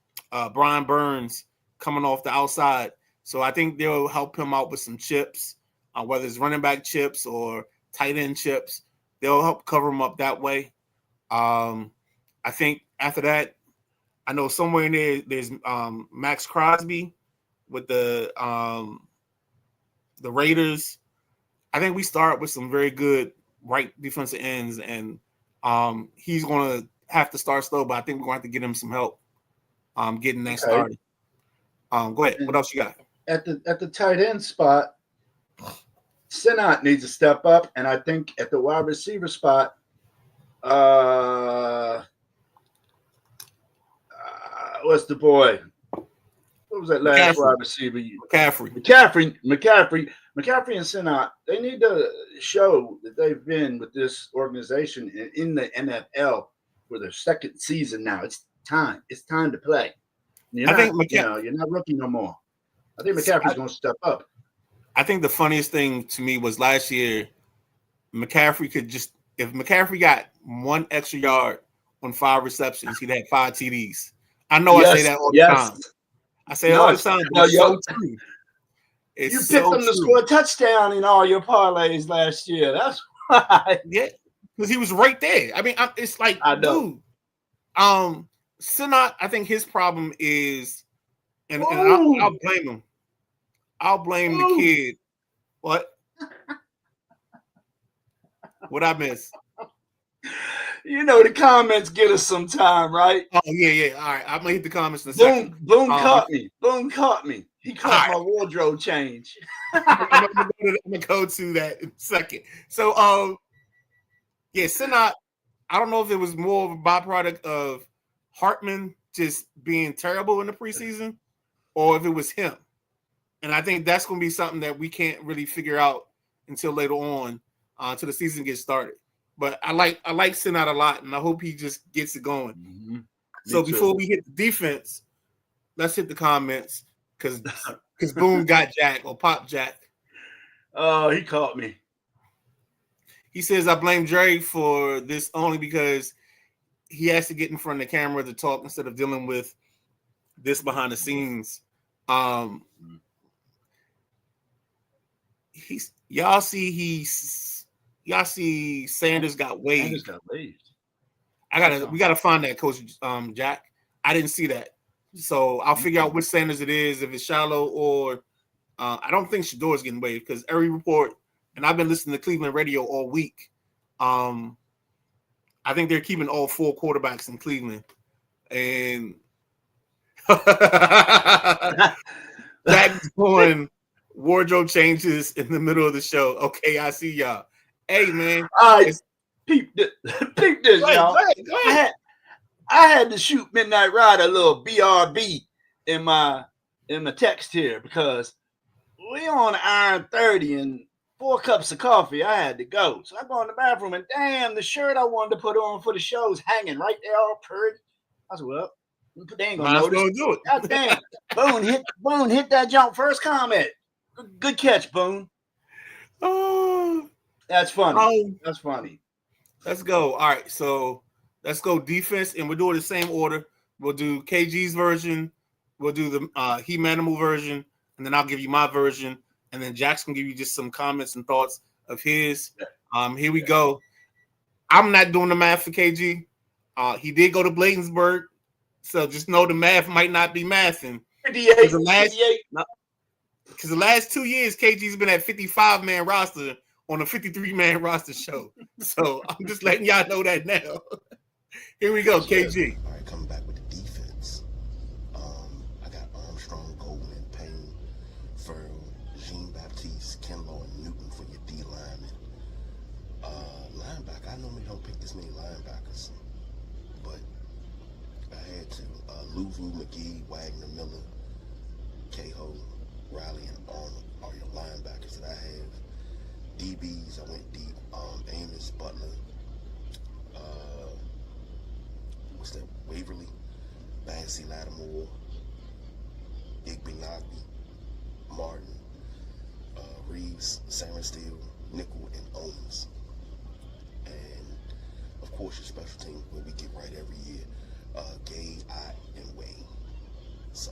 Brian Burns coming off the outside. So I think they'll help him out with some chips, whether it's running back chips or tight end chips. They'll help cover him up that way. I think after that, I know somewhere in there's Max Crosby with the Raiders. I think we start with some very good right defensive ends, and he's going to have to start slow, but I think we're going to have to get him some help getting that started. Go ahead. What else you got? At the tight end spot, Sinnott needs to step up, and I think at the wide receiver spot, what's the boy? What was that last wide receiver? McCaffrey and Sinnott, they need to show that they've been with this organization in the NFL for their second season now. It's time. It's time to play. You're not rookie no more. I think McCaffrey's going to step up. I think the funniest thing to me was last year, McCaffrey if McCaffrey got 1 extra yard on 5 receptions, he'd have 5 TDs. I know I say that all the time. I say it all the time. But it's so true. You picked him to score a touchdown in all your parlays last year. That's why. Yeah, because he was right there. I mean, it's like, dude. Sinnott, I think his problem is, and I'll blame him. I'll blame the kid. What? What I miss? You know the comments get us some time, right? Oh yeah. All right, I'm gonna hit the comments in a second. Boone caught me. Boone caught me. He caught my wardrobe change. I'm gonna go to that in a second. So, Sinnott. I don't know if it was more of a byproduct of Hartman just being terrible in the preseason, or if it was him. And I think that's going to be something that we can't really figure out until later on, until the season gets started. But I like Sinnott a lot, and I hope he just gets it going. Mm-hmm. So before we hit the defense, let's hit the comments because Boone got Jack or Pop Jack. Oh, he caught me. He says, I blame Dre for this only because he has to get in front of the camera to talk instead of dealing with this behind the scenes. Y'all see Sanders got waived. We gotta find that, Coach Jack. I didn't see that. So I'll figure out which Sanders it is, if it's Shallow or I don't think Shador's getting waived because every report, and I've been listening to Cleveland radio all week. I think they're keeping all 4 quarterbacks in Cleveland. And Jack's going wardrobe changes in the middle of the show. Okay, I see y'all. Hey, man. Peep this, y'all. Go ahead. I had to shoot Midnight Rider a little BRB in my text here because we on iron 30 and 4 cups of coffee. I had to go. So I go in the bathroom and damn, the shirt I wanted to put on for the show is hanging right there all pretty. I said, well, they ain't gonna notice. Do it. God damn. Boone hit that jump first comment. Good catch, Boone. Oh, that's funny. That's funny. Let's go. All right, so let's go defense, and we're doing the same order. We'll do KG's version. We'll do the He Manimal version, and then I'll give you my version, and then Jackson give you just some comments and thoughts of his. Here we go. I'm not doing the math for KG. He did go to Bladensburg, so just know the math might not be mathing. 58. Because the last 2 years, KG's been at 55-man roster on a 53-man roster show. So I'm just letting y'all know that now. Here we go, KG. All right, coming back with the defense. I got Armstrong, Goldman, Payne, Farrell, Jean-Baptiste, Kinlaw, and Newton for your D linemen. Linebacker, I normally don't pick this many linebackers, but I had to. Louvu, McGee, Wagner, Miller, Cahill, Riley, and Arnold are your linebackers that I have. DBs, I went deep. Amos, Butler, what's that? Waverly, Banksy, Lattimore, Igbenogany, Martin, Reeves, Sarensteele, Nickel, and Owens. And of course, your special team, where we get right every year, Gay, Ott, and Wayne. So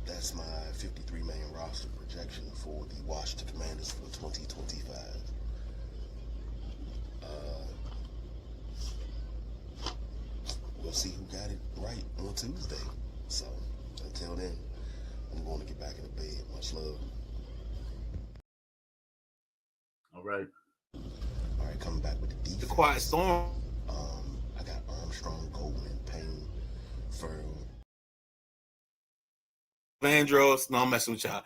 that's my 53-man roster projection for the Washington Commanders for 2025. We'll see who got it right on Tuesday. So until then, I'm going to get back in the bed. Much love. All right. All right, coming back with the defense. The Quiet Storm. I got Armstrong, Goldman, Payne, Farrell. Vandross. No, I'm messing with y'all.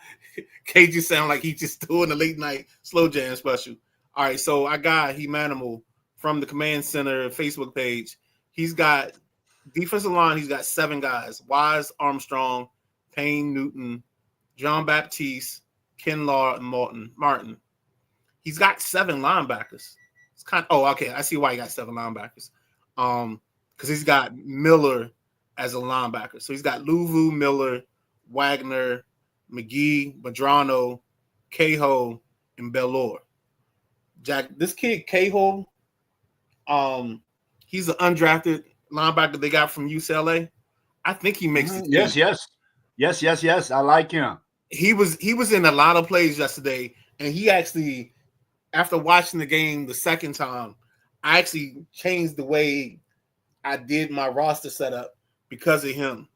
KG sound like he just doing a late night slow jam special. All right, so I got He Manimal from the Command Center Facebook page. He's got defensive line. He's got 7 guys: Wise, Armstrong, Payne, Newton, John Baptiste, Kinlaw, and Martin. He's got 7 linebackers. It's kind of, oh, okay. I see why he got 7 linebackers. Because he's got Miller as a linebacker. So he's got Louvu, Miller, Wagner, McGee, Madrano, Cahill, and Bellore. Jack, this kid Cahill, he's an undrafted linebacker they got from UCLA. I think he makes it. Yes. I like him. He was in a lot of plays yesterday, and he actually, after watching the game the second time, I actually changed the way I did my roster setup because of him.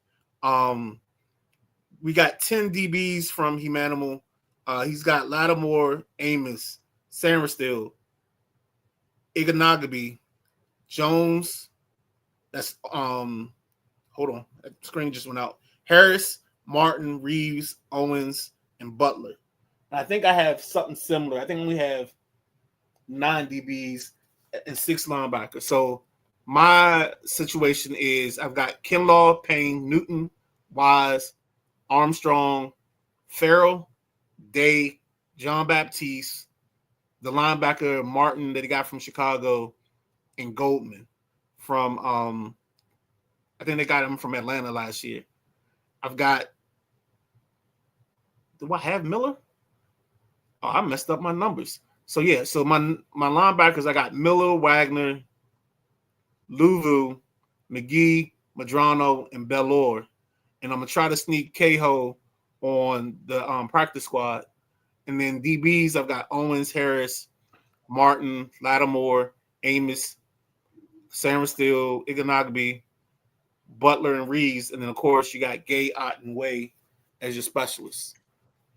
We got 10 DBs from He Manimal. He's got Lattimore, Amos, Sarensteele, Igbenogany, Jones. That's hold on, that screen just went out. Harris, Martin, Reeves, Owens, and Butler. And I think I have something similar. I think I only have 9 DBs and 6 linebackers. So my situation is I've got Kinlaw, Payne, Newton, Wise, Armstrong, Farrell, Day, John Baptiste, the linebacker Martin that he got from Chicago, and Goldman from I think they got him from Atlanta last year. I've got, do I have Miller? Oh, I messed up my numbers. So yeah, so my linebackers, I got Miller, Wagner, Louvu, McGee, Madrano, and Bellore. And I'm gonna try to sneak Cahill on the practice squad. And then DBs, I've got Owens, Harris, Martin, Lattimore, Amos, Sarensteele, Igbenogany, Butler, and Reeves. And then of course you got Gay, Ott, and Way as your specialists.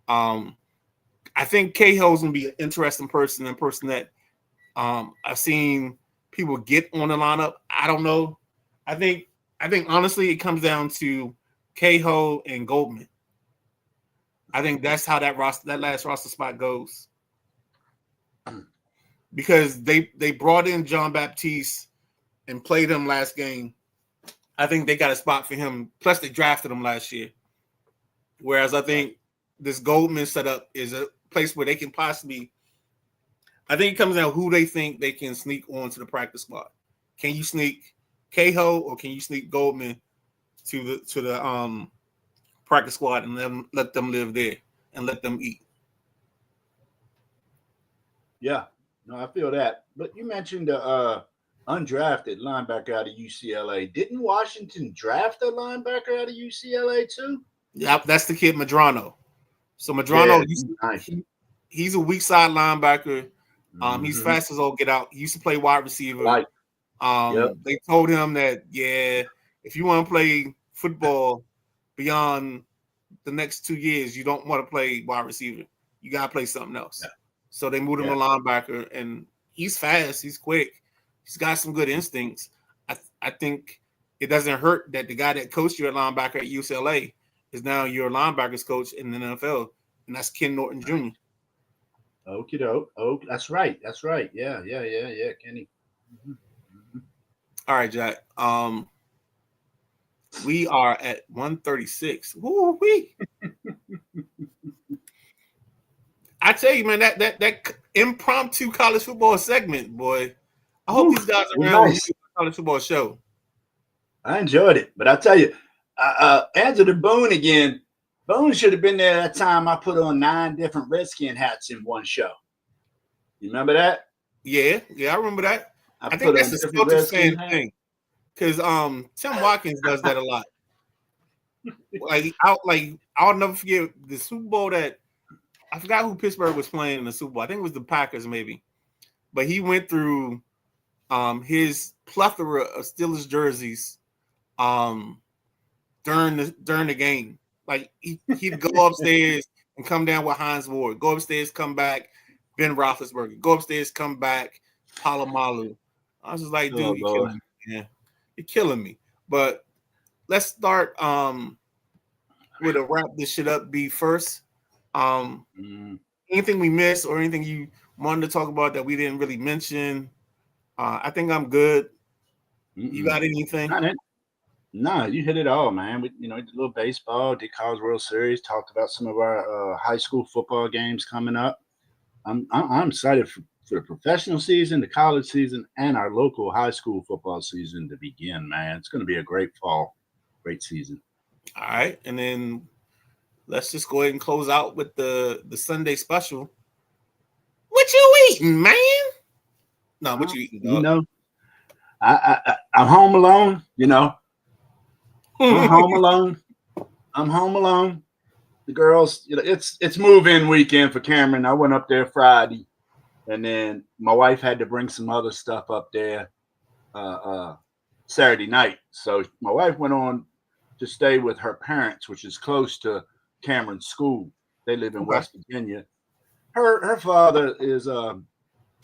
I think Cahill's gonna be an interesting person that I've seen people get on the lineup. I don't know. I think honestly it comes down to Cahill and Goldman. I think that's how that last roster spot goes. Because they brought in John Baptiste and played him last game. I think they got a spot for him. Plus they drafted him last year. Whereas I think this Goldman setup is a place where they can possibly, I think it comes down to who they think they can sneak onto the practice squad. Can you sneak Cahill or can you sneak Goldman to the practice squad and let them live there and let them eat? Yeah, no, I feel that. But you mentioned the undrafted linebacker out of UCLA. Didn't Washington draft a linebacker out of UCLA too? Yep, that's the kid Madrano. So Madrano, nice. he's a weak side linebacker. Mm-hmm. He's fast as all get out. He used to play wide receiver. Right. They told him that, if you want to play football beyond the next 2 years, you don't want to play wide receiver. You got to play something else. Yeah. So they moved him to linebacker, and he's fast. He's quick. He's got some good instincts. I think it doesn't hurt that the guy that coached you at linebacker at UCLA is now your linebackers coach in the NFL, and that's Ken Norton Jr. Okie doke. Oh, that's right. That's right. Yeah, Kenny. Mm-hmm. All right, Jack. We are at 136. Woo-wee. I tell you, man, that impromptu college football segment, boy. I hope these guys are around nice. College football show. I enjoyed it, but I tell you, Angela Boone again. Boone should have been there that time I put on 9 different Redskin hats in one show. You remember that? Yeah, I remember that. I think that's a Celtics fan thing, because Tim Watkins does that a lot. I'll never forget the Super Bowl that I forgot who Pittsburgh was playing in the Super Bowl. I think it was the Packers, maybe. But he went through his plethora of Steelers jerseys during the game. Like he'd go upstairs and come down with Hines Ward. Go upstairs, come back, Ben Roethlisberger. Go upstairs, come back, Palomalu. I was just like, dude, you're killing me. Yeah, you're killing me. But let's start with a wrap this shit up B first. Anything we missed or anything you wanted to talk about that we didn't really mention? I think I'm good. You got anything? No, you hit it all, man. We, did a little baseball, did College World Series, talked about some of our high school football games coming up. I'm excited for the professional season, the college season, and our local high school football season to begin, man. It's going to be a great fall, great season. All right, and then let's just go ahead and close out with the Sunday special. What you eating, man? No, what you eating, dog? I'm home alone, I'm home alone. The girls, it's move-in weekend for Cameron. I went up there Friday, and then my wife had to bring some other stuff up there Saturday night. So my wife went on to stay with her parents, which is close to Cameron's school. They live in West Virginia. Her father is on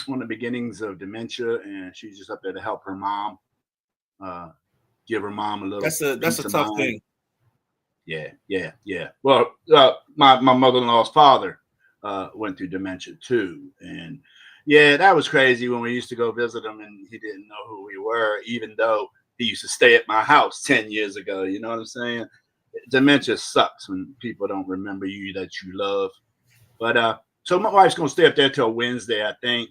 the beginnings of dementia, and she's just up there to help her mom. Give her mom a little. That's a tough thing. Yeah. Well, my mother-in-law's father went through dementia too, and that was crazy when we used to go visit him, and he didn't know who we were, even though he used to stay at my house 10 years ago. You know what I'm saying? Dementia sucks when people don't remember you that you love. But so my wife's gonna stay up there till Wednesday, I think.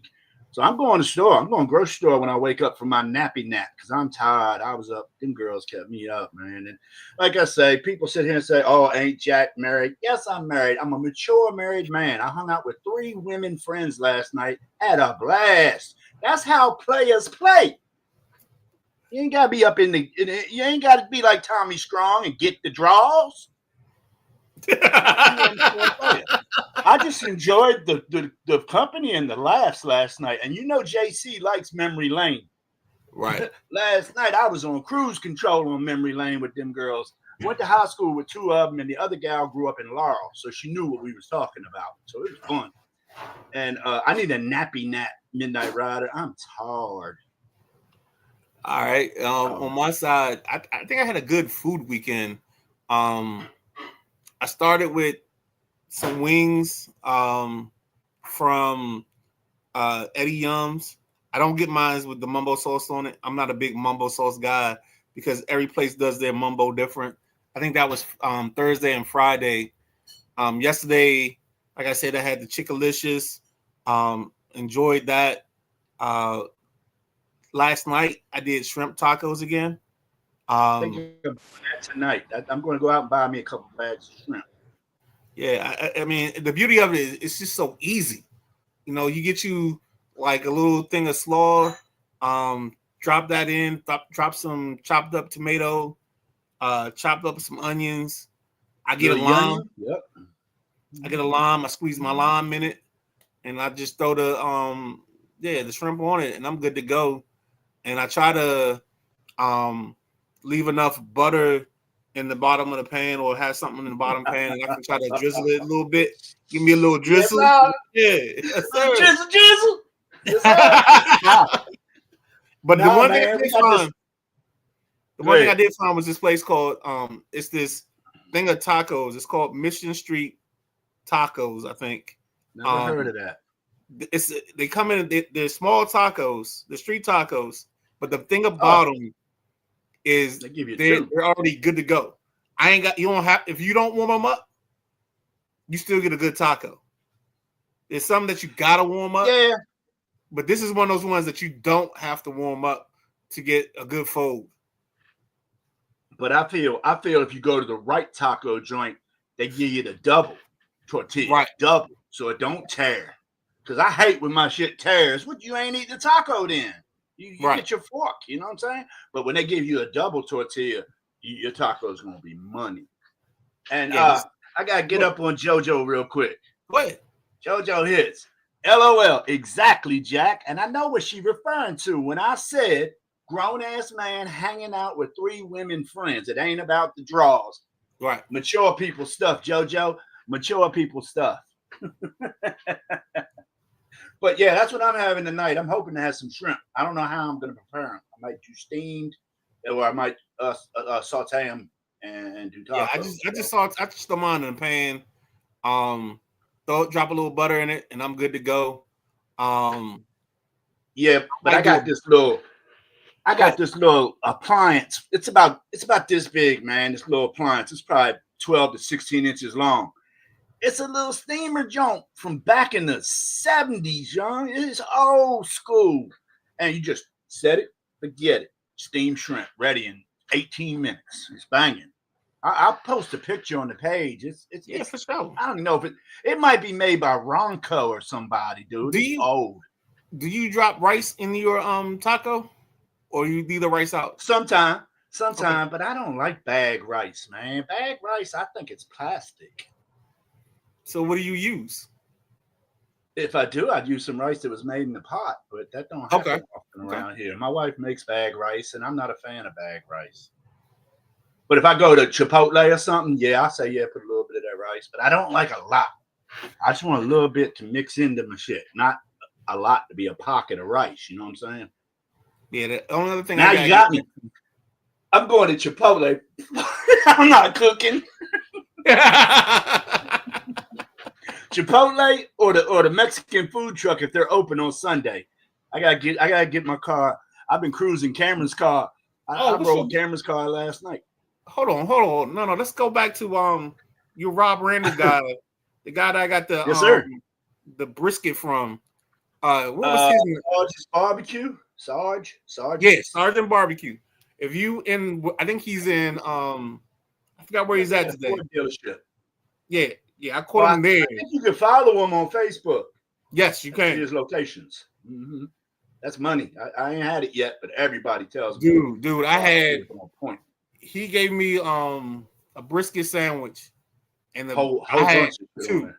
So I'm going to the store. I'm going to grocery store when I wake up from my nappy nap because I'm tired. I was up. Them girls kept me up, man. And like I say, people sit here and say, oh, ain't Jack married? Yes, I'm married. I'm a mature married man. I hung out with 3 women friends last night. Had a blast. That's how players play. You ain't got to be up you ain't got to be like Tommy Strong and get the draws. I just enjoyed the company and the laughs last night. And JC likes memory lane. Right. Last night I was on cruise control on memory lane with them girls. Went to high school with 2 of them, and the other gal grew up in Laurel, so she knew what we was talking about. So it was fun. And I need a nappy nap midnight rider. I'm tired. All right. On my side, I think I had a good food weekend. I started with some wings from Eddie Yums. I don't get mine with the mumbo sauce on it. I'm not a big mumbo sauce guy because every place does their mumbo different. I think that was Thursday and Friday. Yesterday, like I said, I had the Chickalicious. Enjoyed that. Last night, I did shrimp tacos again. Tonight, I'm going to go out and buy me a couple bags of shrimp. Yeah, I mean, the beauty of it is it's just so easy. You get you like a little thing of slaw, drop that in. Drop some chopped up tomato, chopped up some onions. I get a lime. Yep. I get a lime. I squeeze my lime in it, and I just throw the shrimp on it, and I'm good to go. And I try to leave enough butter in the bottom of the pan, or have something in the bottom pan, and I can try to drizzle it a little bit. Give me a little drizzle. Yes, Drizzle. But the one thing I did find was this place called it's this thing of tacos. It's called Mission Street Tacos, I think. Never heard of that. They come in, they're small tacos, the street tacos, but the thing about them is they're already good to go. If you don't warm them up, you still get a good taco. There's some that you gotta warm up. Yeah. But this is one of those ones that you don't have to warm up to get a good fold. But I feel if you go to the right taco joint, they give you the double tortilla. Right. Double. So it don't tear. Because I hate when my shit tears. What, you ain't eat the taco then? You get your fork, you know what I'm saying? But when they give you a double tortilla, your taco is going to be money. And I got to get up on JoJo real quick. What? JoJo hits. LOL. Exactly, Jack. And I know what she referring to when I said grown-ass man hanging out with 3 women friends. It ain't about the draws. Right. Mature people stuff, JoJo. Mature people stuff. But yeah, that's what I'm having tonight. I'm hoping to have some shrimp. I don't know how I'm going to prepare them. I might do steamed, or I might saute them and do tacos. Yeah, I just throw them on in the pan. Drop a little butter in it, and I'm good to go. Yeah, but I got this little appliance. It's about this big, man. This little appliance. It's probably 12 to 16 inches long. It's a little steamer joint from back in the 70s, young. It's old school. And you just set it, forget it. Steamed shrimp ready in 18 minutes. It's banging. I'll post a picture on the page. It's for sure. I don't know if it might be made by Ronco or somebody, dude. It's old. Do you drop rice in your taco, or you leave the rice out? Sometime, okay. But I don't like bag rice, man. Bag rice, I think it's plastic. So what do you use? If I do, I'd use some rice that was made in the pot, but that don't happen often around here. My wife makes bag rice, and I'm not a fan of bag rice. But if I go to Chipotle or something, I say, put a little bit of that rice. But I don't like a lot. I just want a little bit to mix into my shit, not a lot to be a pocket of rice. You know what I'm saying? Yeah, the only other thing now you got me. I'm going to Chipotle. I'm not cooking. Chipotle or the Mexican food truck if they're open on Sunday. I gotta get my car. I've been cruising Cameron's car. I rode Cameron's car last night. Hold on. No, let's go back to your Rob Randall guy, the guy that I got the brisket from. What was his name? Sarge's Barbecue. Sarge. Yeah, Sergeant Barbecue. If you I think he's in I forgot where he's at today. Dealership. Yeah, I caught him there. I think you can follow him on Facebook. Yes, you can. His locations. Mm-hmm. That's money. I ain't had it yet, but everybody tells me. Dude, I had point. He gave me a brisket sandwich, and I had 2.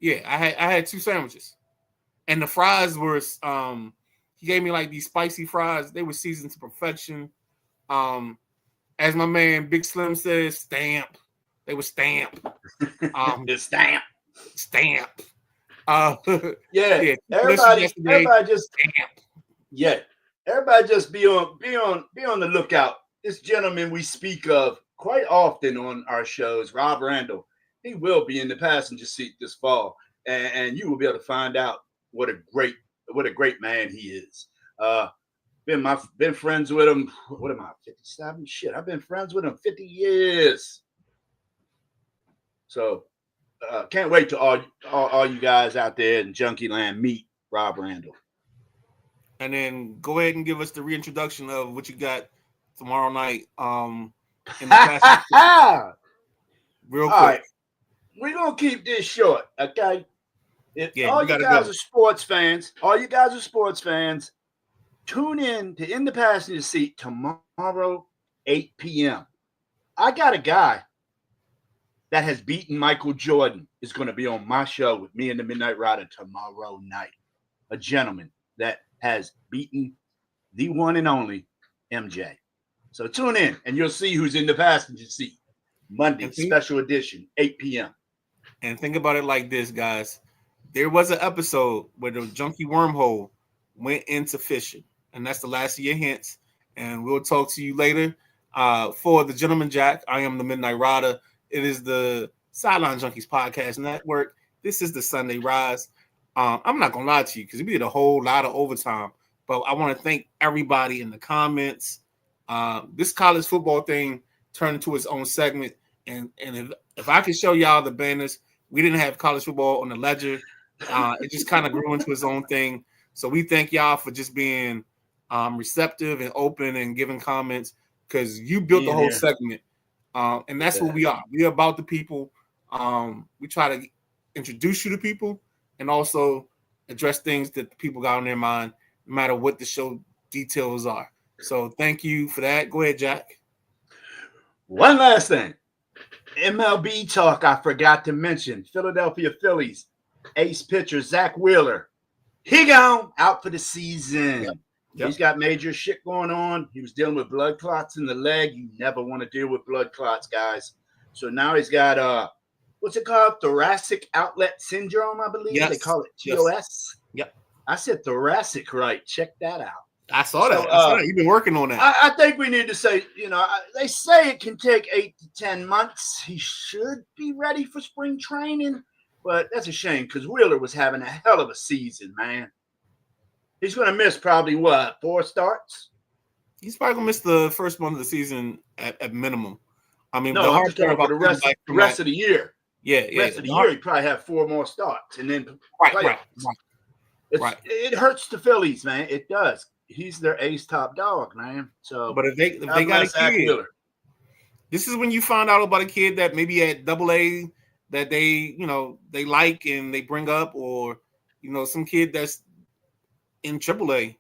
Yeah, I had 2 sandwiches, and the fries were he gave me like these spicy fries. They were seasoned to perfection. As my man Big Slim says, stamp. They were stamp. The stamp. Stamp. Everybody just stamp. Yeah. Everybody just be on the lookout. This gentleman we speak of quite often on our shows, Rob Randall, he will be in the passenger seat this fall, and you will be able to find out what a great man he is. Been friends with him. What am I? 57? Shit, I've been friends with him 50 years. So can't wait to all you guys out there in Junkie Land meet Rob Randall. And then go ahead and give us the reintroduction of what you got tomorrow night. In the real quick. All right. We're gonna keep this short, okay? All you guys are sports fans, Tune in to In the Passenger Seat tomorrow, 8 p.m. I got a guy that has beaten Michael Jordan is going to be on my show with me and the Midnight Rider tomorrow night. A gentleman that has beaten the one and only MJ. So tune in and you'll see who's in the passenger seat. Monday, special edition, 8 p.m. And think about it like this, guys. There was an episode where the Junkie Wormhole went into fishing. And that's the last of your hints. And we'll talk to you later. For the Gentleman Jack, I am the Midnight Rider. It is the Sideline Junkies Podcast Network. This is the Sunday Rise. I'm not going to lie to you because we did a whole lot of overtime. But I want to thank everybody in the comments. This college football thing turned into its own segment. And if I could show y'all the banners, we didn't have college football on the ledger. It just kind of grew into its own thing. So we thank y'all for just being receptive and open and giving comments because you built the whole segment. And that's what we are. We are about the people. We try to introduce you to people and also address things that the people got on their mind, no matter what the show details are. So thank you for that. Go ahead, Jack. One last thing. MLB talk I forgot to mention. Philadelphia Phillies ace pitcher Zach Wheeler. He gone out for the season. Yep. He's got major shit going on. He was dealing with blood clots in the leg. You never want to deal with blood clots, guys. So now he's got what's it called? Thoracic outlet syndrome, I believe. Yes. They call it TOS. Yes. Yep. I said thoracic right. Check that out. I saw that. You've been working on that. I think we need to say, they say it can take 8 to 10 months. He should be ready for spring training, but that's a shame because Wheeler was having a hell of a season, man. He's going to miss probably, 4 starts? He's probably going to miss the first month of the season at minimum. I mean, no, I'm just talking about the rest of the year. Yeah. The rest of the year, he probably have 4 more starts. And then Right. It hurts the Phillies, man. It does. He's their ace top dog, man. So, but if they got a kid, this is when you find out about a kid that maybe at AA that they like and they bring up, or some kid that's in AAA.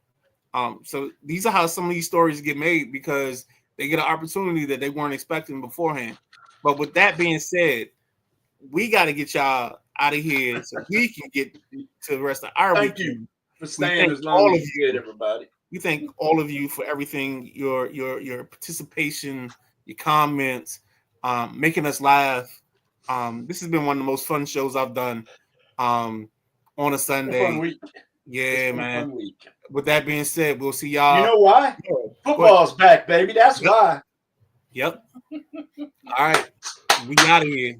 So these are how some of these stories get made because they get an opportunity that they weren't expecting beforehand. But with that being said, we got to get y'all out of here so we can get to the rest of our weekend. Thank you for staying as long as you did, everybody. We thank all of you for everything, your participation, your comments, making us laugh. This has been one of the most fun shows I've done on a Sunday. Fun week. Yeah, man. Fun week. With that being said, we'll see y'all. You know why? Football's back, baby. That's why. Yep. All right. We out of here.